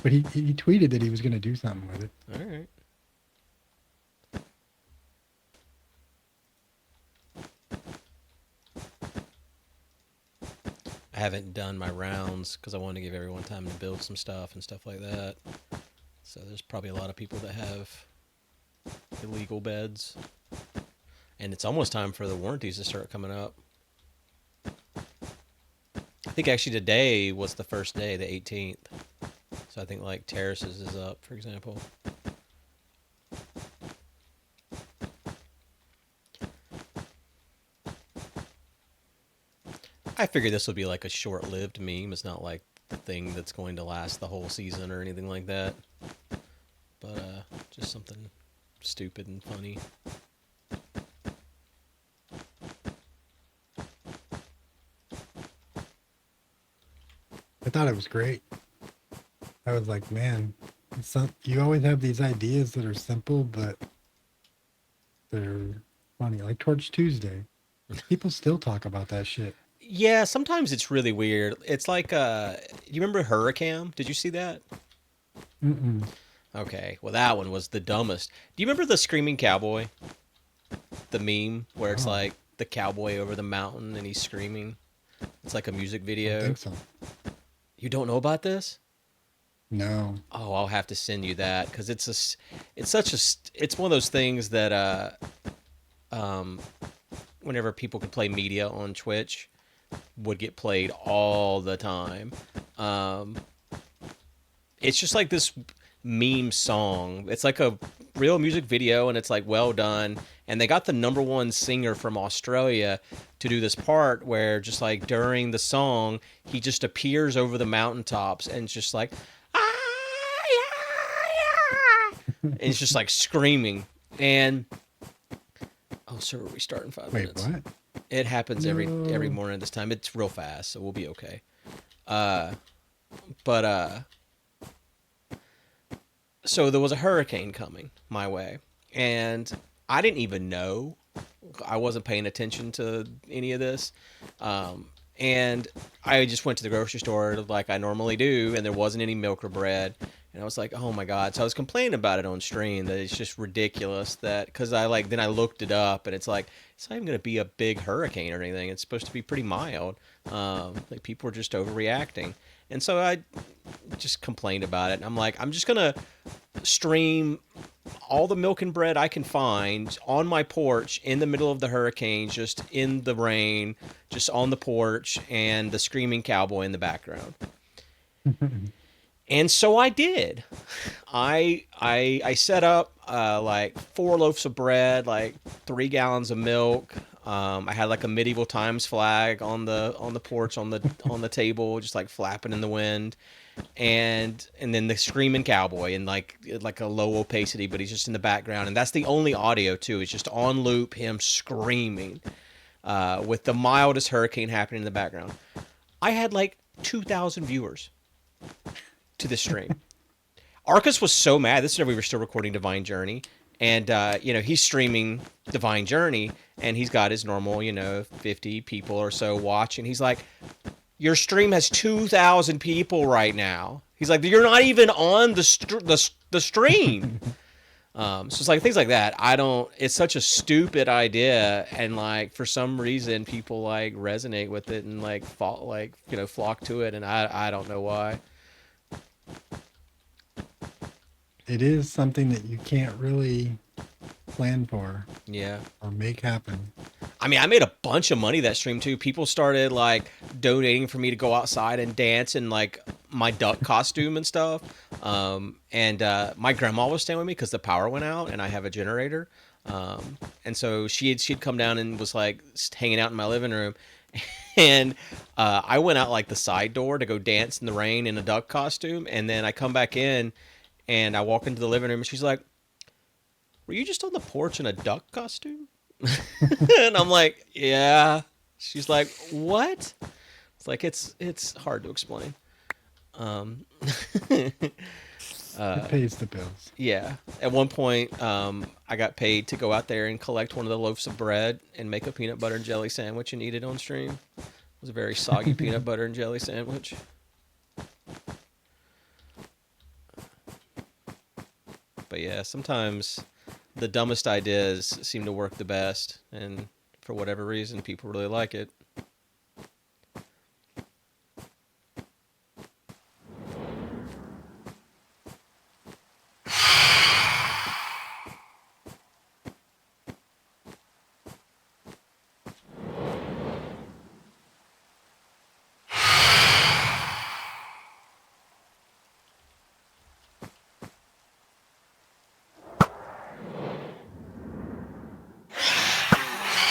Speaker 6: But he tweeted that he was going to do something with it.
Speaker 2: All right. I haven't done my rounds because I wanted to give everyone time to build some stuff and stuff like that. So there's probably a lot of people that have illegal beds. And it's almost time for the warranties to start coming up. I think actually today was the first day, the 18th. So I think like Terraces is up, for example. I figured this would be like a short-lived meme. It's not like the thing that's going to last the whole season or anything like that. But just something stupid and funny.
Speaker 6: I thought it was great. I was like, man, you always have these ideas that are simple, but they're funny. Like Torch Tuesday. People still talk about that shit.
Speaker 2: Yeah, sometimes it's really weird. It's like, you remember Hurricane? Did you see that?
Speaker 6: Mm-mm.
Speaker 2: Okay, well that one was the dumbest. Do you remember the Screaming Cowboy? The meme where it's
Speaker 6: Oh.
Speaker 2: like the cowboy over the mountain and he's screaming. It's like a music
Speaker 6: I
Speaker 2: video.
Speaker 6: think so.
Speaker 2: You don't know about this?
Speaker 6: No.
Speaker 2: Oh, I'll have to send you that because it's one of those things that whenever people could play media on Twitch would get played all the time. It's just like this meme song. It's like a real music video and it's like well done. And they got the #1 singer from Australia to do this part where just like during the song, he just appears over the mountaintops and it's just like, and it's just like screaming. And oh, server restart in 5
Speaker 6: Wait,
Speaker 2: minutes.
Speaker 6: what?
Speaker 2: It happens every
Speaker 6: No.
Speaker 2: morning at this time. It's real fast, so we'll be okay. So there was a hurricane coming my way, and I didn't even know. I wasn't paying attention to any of this. And I just went to the grocery store like I normally do, and there wasn't any milk or bread. And I was like, oh my God. So I was complaining about it on stream that it's just ridiculous that, because then I looked it up and it's like, it's not even going to be a big hurricane or anything. It's supposed to be pretty mild. Like people are just overreacting. And so I just complained about it. And I'm like, I'm just going to stream all the milk and bread I can find on my porch in the middle of the hurricane, just in the rain, just on the porch, and the screaming cowboy in the background. And so I did. I set up like 4 loaves of bread, like 3 gallons of milk. I had like a medieval times flag on the porch on the table, just like flapping in the wind, and then the screaming cowboy and like a low opacity, but he's just in the background, and that's the only audio too. It's just on loop, him screaming, with the mildest hurricane happening in the background. I had like 2,000 viewers to this stream. Arcus was so mad. This is whenever we were still recording Divine Journey. And, he's streaming Divine Journey, and he's got his normal, 50 people or so watching. He's like, your stream has 2,000 people right now. He's like, you're not even on the stream. So it's like things like that. It's such a stupid idea. And like, for some reason, people like resonate with it and like flock to it. And I don't know why.
Speaker 6: It is something that you can't really plan for
Speaker 2: Yeah.
Speaker 6: or make happen.
Speaker 2: I mean, I made a bunch of money that stream too. People started like donating for me to go outside and dance in like my duck costume and stuff. And my grandma was staying with me because the power went out and I have a generator. And so she'd come down and was like hanging out in my living room. And I went out like the side door to go dance in the rain in a duck costume. And then I come back in and I walk into the living room and she's like, were you just on the porch in a duck costume? And I'm like, yeah. She's like, what? It's like, it's hard to explain.
Speaker 6: It pays the bills.
Speaker 2: Yeah. At one point, I got paid to go out there and collect one of the loaves of bread and make a peanut butter and jelly sandwich and eat it on stream. It was a very soggy peanut butter and jelly sandwich. But yeah, sometimes the dumbest ideas seem to work the best, and for whatever reason, people really like it.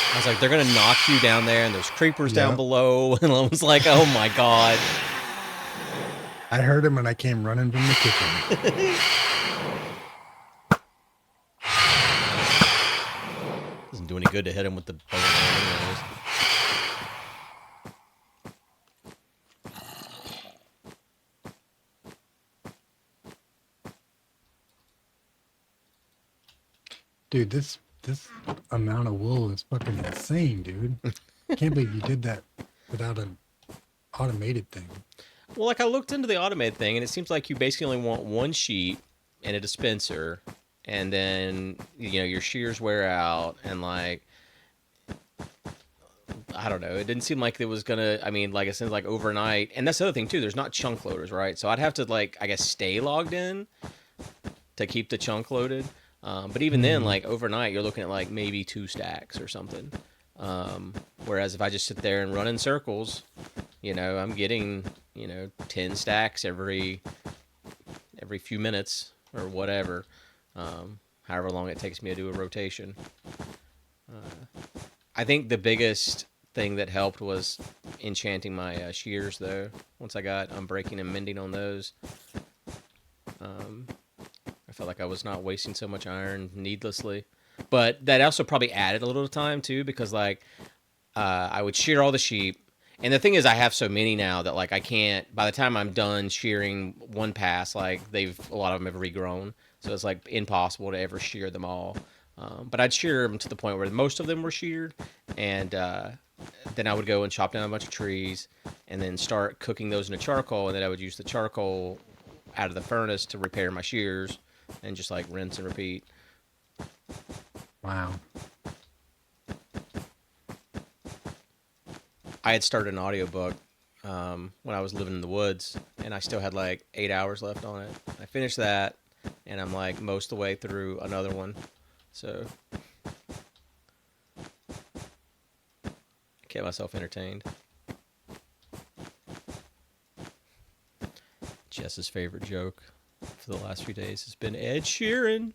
Speaker 2: I was like, they're gonna knock you down there, and there's creepers down below, and I was like, oh my god.
Speaker 6: I heard him when I came running from the kitchen.
Speaker 2: Doesn't do any good to hit him with the bow and arrow anyways.
Speaker 6: Dude, this amount of wool is fucking insane, dude. Can't believe you did that without an automated thing.
Speaker 2: Well, like I looked into the automated thing, and it seems like you basically only want one sheet and a dispenser, and then your shears wear out, and like I don't know, it didn't seem like it was gonna. I mean, like I said, like overnight, and that's the other thing too. There's not chunk loaders, right? So I'd have to like I guess stay logged in to keep the chunk loaded. But even then, like overnight, you're looking at like maybe 2 stacks or something. Whereas if I just sit there and run in circles, I'm getting 10 stacks every few minutes or whatever. However long it takes me to do a rotation. I think the biggest thing that helped was enchanting my shears, though. Once I got unbreaking and mending on those, I felt like I was not wasting so much iron needlessly. But that also probably added a little time, too, because, like, I would shear all the sheep. And the thing is, I have so many now that, like, I can't... By the time I'm done shearing one pass, like, a lot of them have regrown. So it's, like, impossible to ever shear them all. But I'd shear them to the point where most of them were sheared. And then I would go and chop down a bunch of trees and then start cooking those into charcoal. And then I would use the charcoal out of the furnace to repair my shears and just, like, rinse and repeat.
Speaker 6: Wow.
Speaker 2: I had started an audiobook when I was living in the woods, and I still had like 8 hours left on it. I finished that, and I'm like most of the way through another one. So I kept myself entertained. Jess's favorite joke for the last few days has been Ed Sheeran.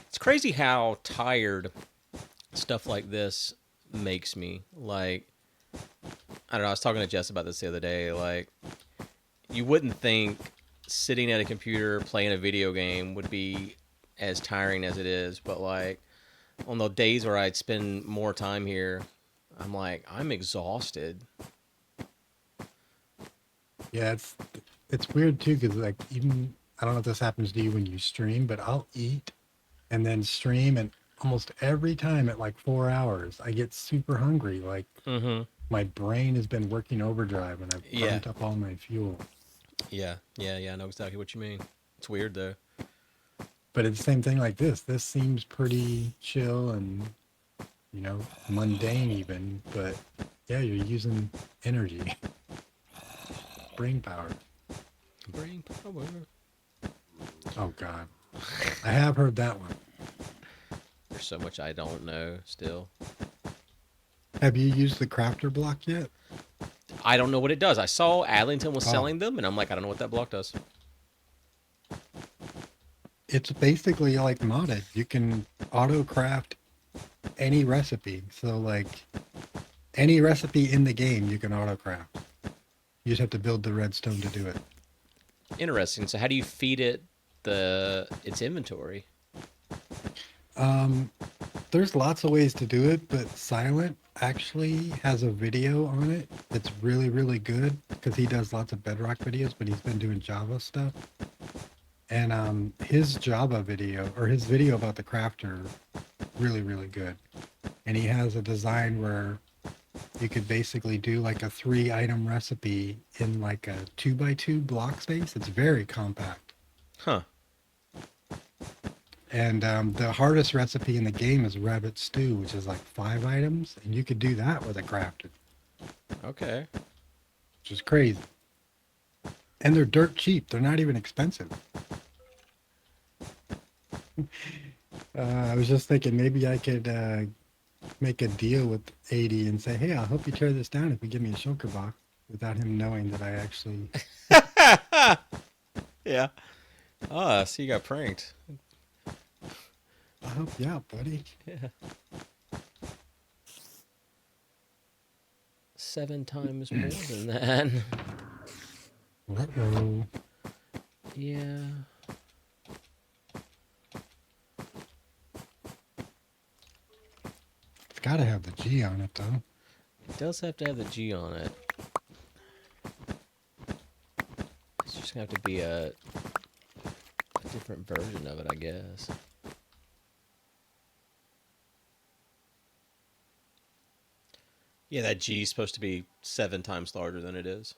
Speaker 2: It's crazy how tired stuff like this makes me. Like, I don't know, I was talking to Jess about this the other day. Like, you wouldn't think sitting at a computer playing a video game would be as tiring as it is, but like, on the days where I'd spend more time here, I'm like, I'm exhausted.
Speaker 6: Yeah, it's weird too because like even I don't know if this happens to you when you stream, but I'll eat and then stream, and almost every time at like 4 hours, I get super hungry. Like
Speaker 2: Mm-hmm.
Speaker 6: my brain has been working overdrive and I've
Speaker 2: Yeah.
Speaker 6: burnt up all my fuel.
Speaker 2: Yeah. I know exactly what you mean. It's weird though.
Speaker 6: But it's the same thing like this. This seems pretty chill and mundane even, but yeah, you're using energy, brain power.
Speaker 2: Brain power.
Speaker 6: Oh God, I have heard that one.
Speaker 2: There's so much I don't know still.
Speaker 6: Have you used the crafter block yet?
Speaker 2: I don't know what it does. I saw Adlington was
Speaker 6: Oh.
Speaker 2: selling them, and I'm like, I don't know what that block does.
Speaker 6: It's basically like modded. You can auto craft any recipe. So like any recipe in the game you can auto craft. You just have to build the redstone to do it.
Speaker 2: Interesting. So how do you feed it its inventory?
Speaker 6: There's lots of ways to do it, but Silent actually has a video on it that's really, really good because he does lots of Bedrock videos, but he's been doing Java stuff. And his Java video, or his video about the crafter, really, really good. And he has a design where you could basically do like a 3-item recipe in like a 2x2 block space. It's very compact.
Speaker 2: Huh.
Speaker 6: And the hardest recipe in the game is rabbit stew, which is like 5 items, and you could do that with a crafter,
Speaker 2: Okay.
Speaker 6: which is crazy. And they're dirt cheap. They're not even expensive. I was just thinking maybe I could make a deal with Adie and say, hey, I'll help you tear this down if you give me a shulker box, without him knowing that I actually...
Speaker 2: Yeah. Ah, so you got pranked.
Speaker 6: I'll help you out, buddy.
Speaker 2: Yeah. 7 times more than that.
Speaker 6: Uh-oh.
Speaker 2: Yeah.
Speaker 6: It's got to have the G on it, though.
Speaker 2: It does have to have the G on it. It's just gonna have to be a different version of it, I guess. Yeah, that G is supposed to be 7 times larger than it is.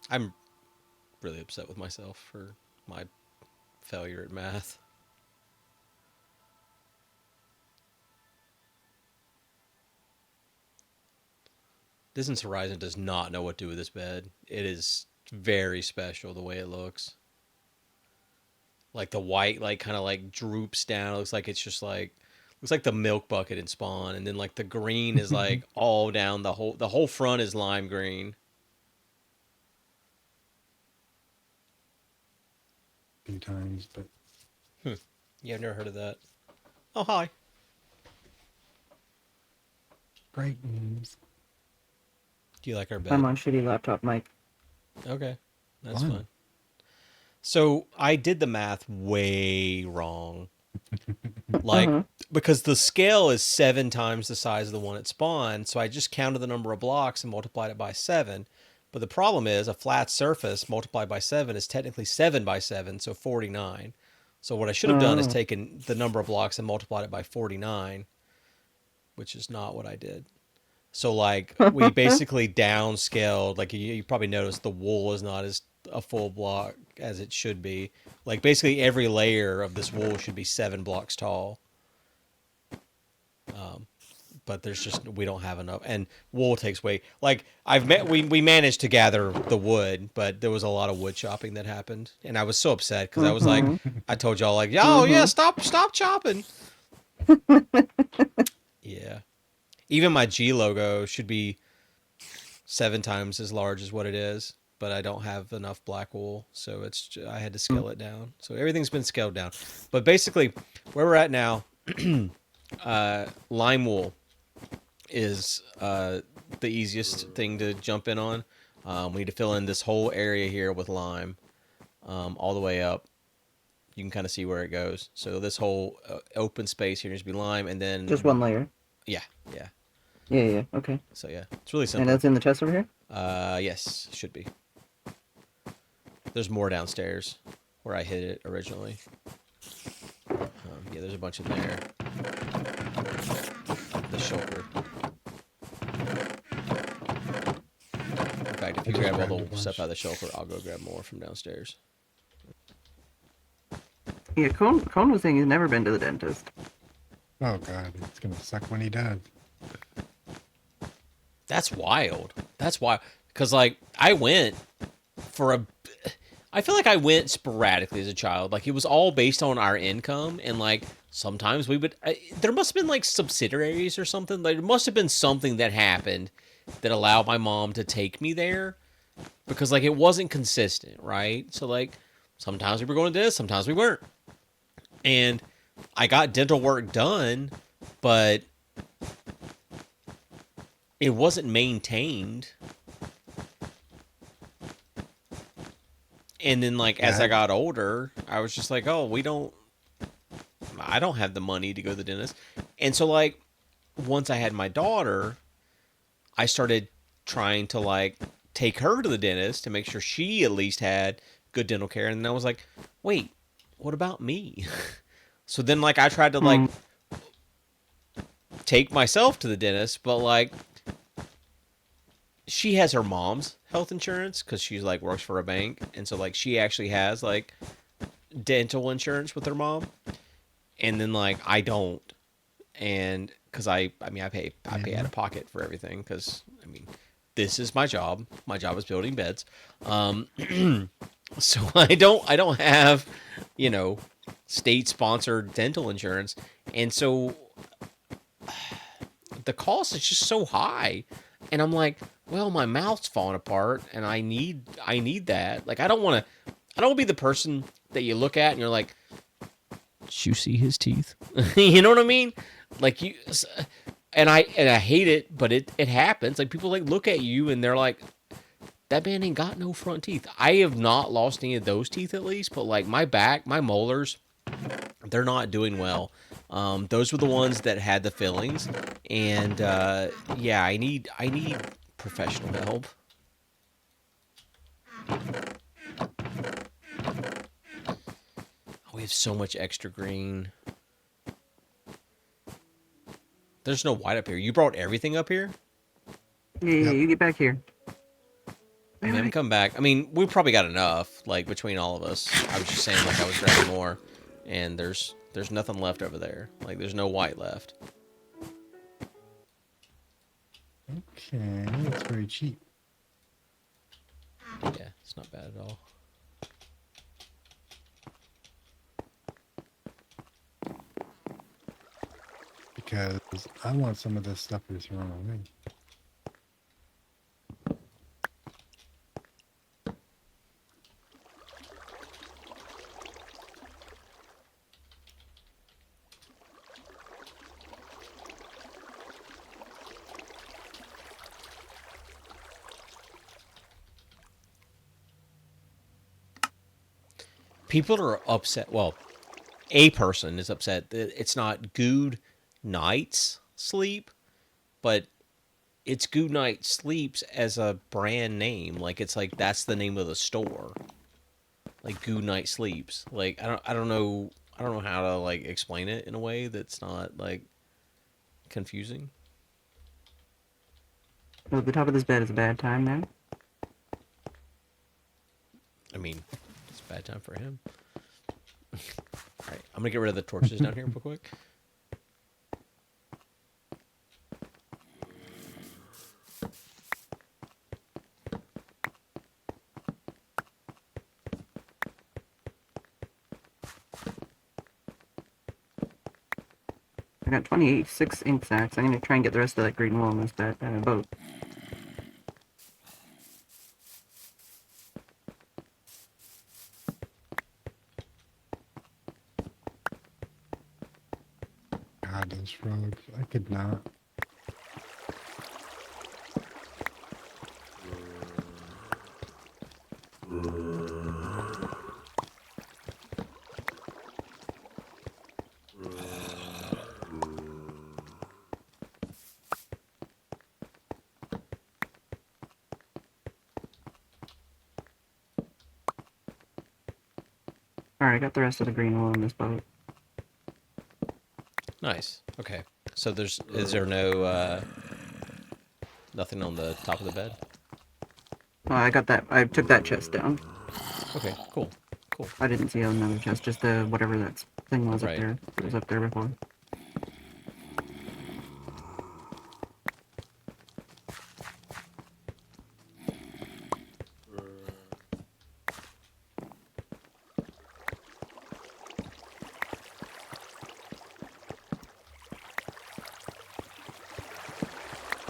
Speaker 2: I'm really upset with myself for my failure at math. Distance Horizon does not know what to do with this bed. It is very special the way it looks. Like the white, like kind of like droops down. It looks like it's just like looks like the milk bucket in Spawn, and then like the green is like all down the whole front is lime green.
Speaker 6: A few times, but
Speaker 2: Yeah, I've never heard of that. Oh, hi.
Speaker 6: great news.
Speaker 2: Do you like our bed?
Speaker 7: I'm on shitty laptop mic.
Speaker 2: Okay, that's
Speaker 6: Fun.
Speaker 2: fine. So I did the math way wrong. Like, because the scale is 7 times the size of the one at Spawn, so I just counted the number of blocks and multiplied it by 7. But the problem is a flat surface multiplied by 7 is technically 7 by 7, so 49. So what I should have done is taken the number of blocks and multiplied it by 49, which is not what I did. So like we basically downscaled. Like you probably noticed the wool is not as a full block as it should be. Like basically every layer of this wool should be 7 blocks tall. But there's just we don't have enough, and wool takes way. Like we managed to gather the wood, but there was a lot of wood chopping that happened, and I was so upset because I was like, I told y'all like, oh yeah, stop chopping. Yeah. Even my G logo should be 7 times as large as what it is, but I don't have enough black wool, so I had to scale it down. So everything's been scaled down. But basically, where we're at now, lime wool is the easiest thing to jump in on. We need to fill in this whole area here with lime, all the way up. You can kind of see where it goes. So this whole open space here needs to be lime, and then
Speaker 7: Just one layer.
Speaker 2: yeah.
Speaker 7: Yeah. Okay.
Speaker 2: So yeah, it's really
Speaker 7: And
Speaker 2: simple.
Speaker 7: that's in the chest over here.
Speaker 2: Yes, should be. There's more downstairs where I hid it originally. Yeah, there's a bunch in there. The shulker. In fact, if you
Speaker 6: just
Speaker 2: grab all
Speaker 6: grabbed a
Speaker 2: the
Speaker 6: bunch.
Speaker 2: stuff out of the shulker, I'll go grab more from downstairs.
Speaker 7: Yeah, Cone was saying he's never been to the dentist.
Speaker 6: Oh god, it's gonna suck when he does.
Speaker 2: That's wild. That's wild. Because, like, I went for a... I feel like I went sporadically as a child. Like, it was all based on our income. And, like, sometimes we would... there must have been, like, subsidiaries or something. Like, there must have been something that happened that allowed my mom to take me there. Because, like, it wasn't consistent, right? So, like, sometimes we were going to this, sometimes we weren't. And I got dental work done, but it wasn't maintained. And then, like, as I got older, I was just like, oh, I don't have the money to go to the dentist. And so, like, once I had my daughter, I started trying to, like, take her to the dentist to make sure she at least had good dental care. And then I was like, wait, what about me? So then, like, I tried to, like, take myself to the dentist, but, like, she has her mom's health insurance because she's, like, works for a bank. And so, like, she actually has, like, dental insurance with her mom. And then, like, I don't. And because I pay out of pocket for everything because, I mean, this is my job. My job is building beds. So I don't have, you know, state-sponsored dental insurance. And so the cost is just so high. And I'm like, well, my mouth's falling apart and I need that. Like, I don't want to be the person that you look at and you're like, did you see his teeth? You know what I mean? Like, you, and I hate it, but it happens. Like, people, like, look at you and they're like, that man ain't got no front teeth. I have not lost any of those teeth at least, but, like, my back, my molars, they're not doing well. Those were the ones that had the fillings, and yeah, I need professional help. Oh, we have so much extra green. There's no white up here. You brought everything up here?
Speaker 7: Yeah, you get back here.
Speaker 2: I mean, I'm coming back. I mean, we probably got enough, like, between all of us. I was just saying, like, I was grabbing more, and there's nothing left over there. Like, there's no white left.
Speaker 6: Okay, it's very cheap.
Speaker 2: Yeah, it's not bad at all.
Speaker 6: Because I want some of this stuff you're throwing away.
Speaker 2: People are upset. Well, a person is upset that it's not Good Night's Sleep, but it's Good Night Sleeps as a brand name. Like, it's like that's the name of the store. Like, Good Night Sleeps. Like, I don't know how to, like, explain it in a way that's not, like, confusing.
Speaker 7: So the top of this bed is a bad time now.
Speaker 2: I mean, it's a bad time for him. Alright, I'm gonna get rid of the torches down here real quick.
Speaker 7: I got 26 ink sacks. I'm gonna try and get the rest of that green wool in this boat.
Speaker 6: God, those frogs. I could not.
Speaker 7: Alright, I got the rest of the green wool in this boat.
Speaker 2: Nice. Okay. So is there no nothing on the top of the bed?
Speaker 7: I got that. I took that chest down.
Speaker 2: Okay. Cool. Cool.
Speaker 7: I didn't see another chest, just the whatever that thing was up
Speaker 2: Right,
Speaker 7: there. It was up there before.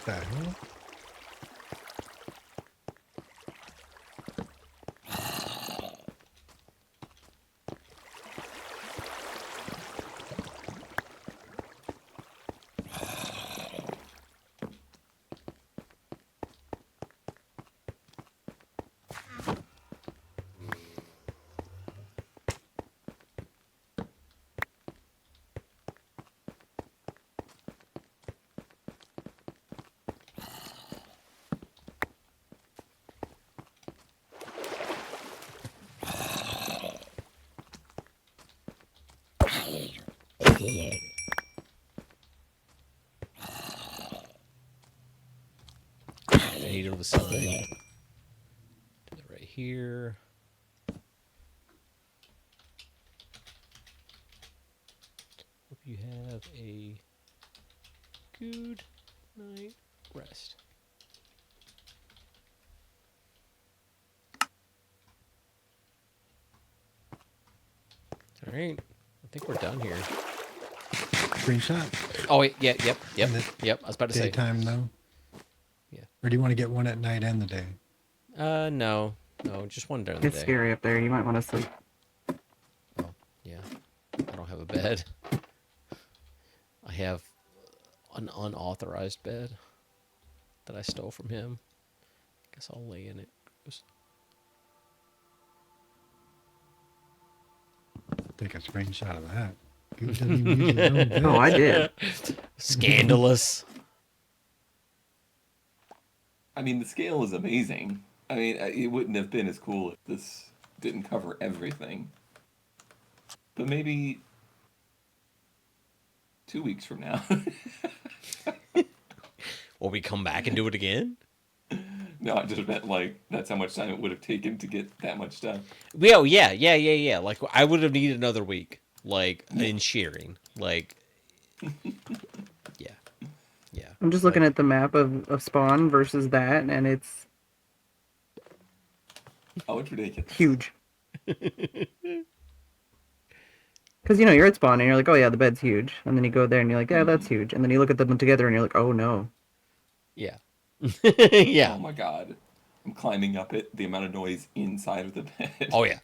Speaker 6: The hell?
Speaker 2: Needle the sign. Do that right here. Hope you have a good night rest. All right. I think we're done here.
Speaker 6: Screenshot?
Speaker 2: Oh wait, yeah, yep.
Speaker 6: And the
Speaker 2: I was about to say.
Speaker 6: Daytime, though?
Speaker 2: Yeah.
Speaker 6: Or do you want to get one at night and the day?
Speaker 2: No, just one during the
Speaker 7: It's
Speaker 2: day.
Speaker 7: scary up there. You might want to sleep.
Speaker 2: Oh, yeah. I don't have a bed. I have an unauthorized bed that I stole from him. Guess I'll lay in it.
Speaker 6: Take a screenshot of that. Who doesn't even use his own bed?
Speaker 7: Oh, I did.
Speaker 2: Scandalous.
Speaker 1: I mean, the scale is amazing. I mean, it wouldn't have been as cool if this didn't cover everything. But maybe 2 weeks from now.
Speaker 2: Will we come back and do it again?
Speaker 1: No, I just meant like that's how much time it would have taken to get that much done.
Speaker 2: Well, yeah. Like I would have needed another week, like in shearing, like. Yeah.
Speaker 7: I'm just looking at the map of spawn versus that, and it's
Speaker 1: Oh, it's ridiculous.
Speaker 7: huge. Because, you know, you're at spawn and you're like, oh yeah, the bed's huge. And then you go there and you're like, yeah, that's huge. And then you look at them together and you're like, oh no.
Speaker 2: Yeah. Yeah.
Speaker 1: Oh my god. I'm climbing up it. The amount of noise inside of the bed.
Speaker 2: Oh yeah.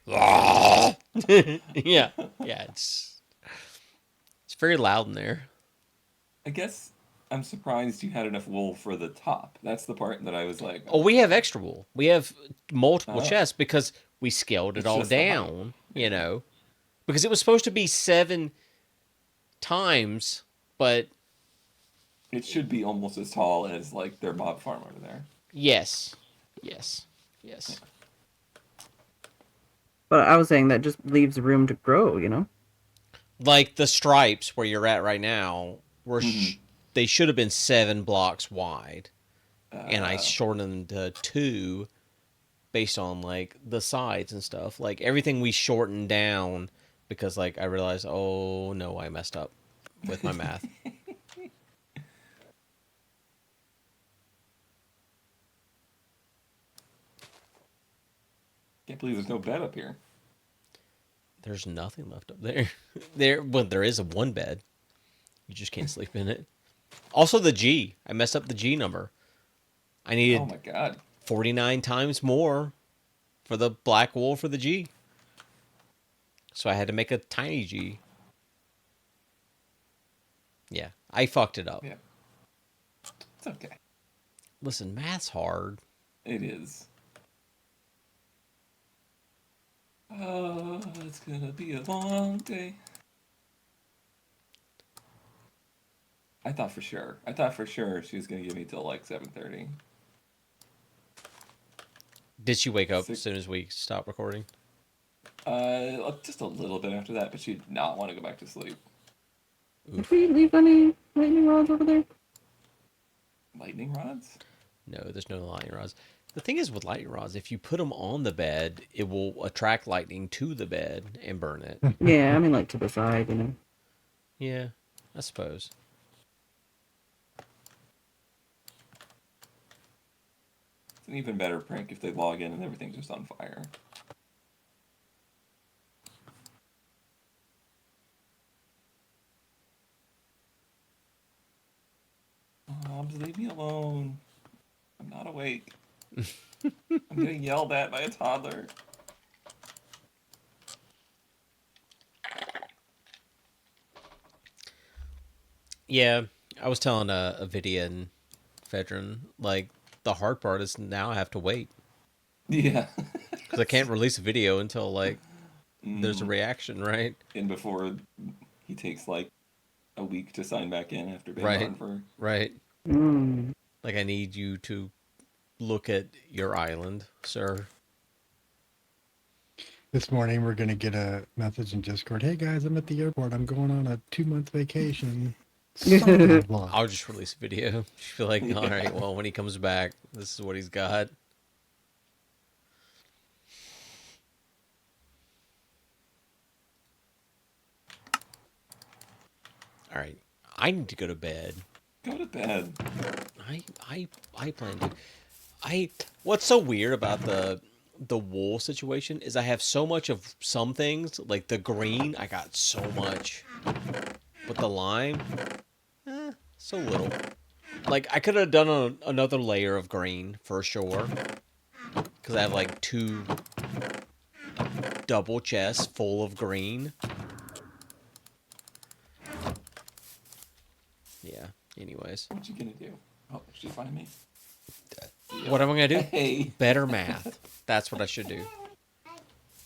Speaker 2: Yeah. Yeah. It's very loud in there.
Speaker 1: I guess I'm surprised you had enough wool for the top. That's the part that I was like,
Speaker 2: Oh, we have extra wool. We have multiple
Speaker 1: Oh.
Speaker 2: chests because we scaled it
Speaker 1: It's
Speaker 2: all
Speaker 1: just the height.
Speaker 2: down, you know. Because it was supposed to be 7 times, but
Speaker 1: it should be almost as tall as like their mob farm over there.
Speaker 2: yes.
Speaker 7: But I was saying that just leaves room to grow, you know?
Speaker 2: Like the stripes where you're at right now, were they should have been 7 blocks wide, and I shortened them to 2 based on like the sides and stuff. Like everything we shortened down because like I realized, oh no, I messed up with my math.
Speaker 1: Can't believe there's no bed up here.
Speaker 2: There's nothing left up there. Well, there is a 1 bed. You just can't sleep in it. Also, the G. I messed up the G number. I needed
Speaker 1: Oh my god.
Speaker 2: 49 times more for the black wool for the G. So I had to make a tiny G. Yeah, I fucked it up.
Speaker 1: Yeah. It's okay.
Speaker 2: Listen, math's hard.
Speaker 1: It is. Oh, it's gonna be a long day. I thought for sure she was gonna give me till like 7:30.
Speaker 2: Did she wake up
Speaker 1: Sick.
Speaker 2: as soon as we stopped recording?
Speaker 1: Just a little bit after that, but she did not want to go back to sleep.
Speaker 7: Did we leave any lightning rods over there?
Speaker 1: Lightning rods?
Speaker 2: No, there's no lightning rods. The thing is with lightning rods, if you put them on the bed, it will attract lightning to the bed and burn it.
Speaker 7: Yeah, I mean, like to the side, you know.
Speaker 2: Yeah, I suppose.
Speaker 1: It's an even better prank if they log in and everything's just on fire. Mobs, leave me alone. I'm not awake. I'm getting yelled at by a toddler.
Speaker 2: Yeah, I was telling a Vidian veteran, like, the hard part is now I have to wait.
Speaker 1: Yeah.
Speaker 2: Because I can't release a video until, like, there's a reaction, right?
Speaker 1: And before he takes like a week to sign back in after being
Speaker 2: Right.
Speaker 1: gone for.
Speaker 2: Right.
Speaker 7: Mm.
Speaker 2: Like, I need you to look at your island, sir.
Speaker 6: This morning we're gonna get a message in Discord. Hey guys, I'm at the airport. I'm going on a 2-month vacation. Son of a block.
Speaker 2: I'll just release a video. Just be like, all right, well, when he comes back, this is what he's got. All right, I need to go to bed.
Speaker 1: Go to bed.
Speaker 2: I plan to. What's so weird about the wool situation is I have so much of some things, like the green, I got so much. But the lime, so little. Like, I could have done another layer of green for sure. Because I have like 2 double chests full of green. Yeah, anyways.
Speaker 1: What you gonna do? Oh, she find me.
Speaker 2: What am I going to do?
Speaker 1: Hey,
Speaker 2: Better math. That's what I should do.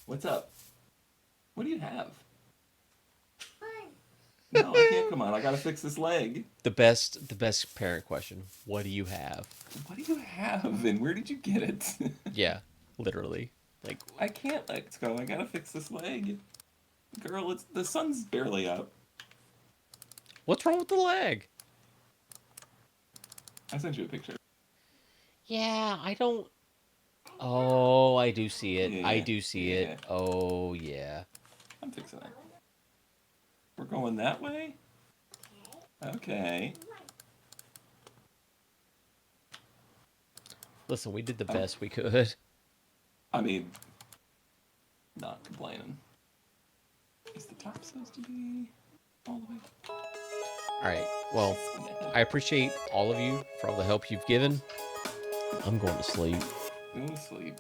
Speaker 1: what's up? What do you have? No, I can't come on. I gotta fix this leg.
Speaker 2: The best parent question. What do you have?
Speaker 1: What do you have, and where did you get it?
Speaker 2: Yeah, literally. Like,
Speaker 1: I can't let it go. I gotta fix this leg. Girl, the sun's barely up.
Speaker 2: what's wrong with the leg?
Speaker 1: I sent you a picture.
Speaker 2: Yeah, I don't. Oh, I do see it. I
Speaker 1: Yeah,
Speaker 2: do see
Speaker 1: yeah.
Speaker 2: it. Oh, yeah.
Speaker 1: I'm fixing it. We're going that way? Okay.
Speaker 2: Listen, we did the best we could.
Speaker 1: I mean, not complaining. Is the top supposed to be all the way?
Speaker 2: All right. Well, I appreciate all of you for all the help you've given. I'm going to sleep.
Speaker 1: Go to sleep.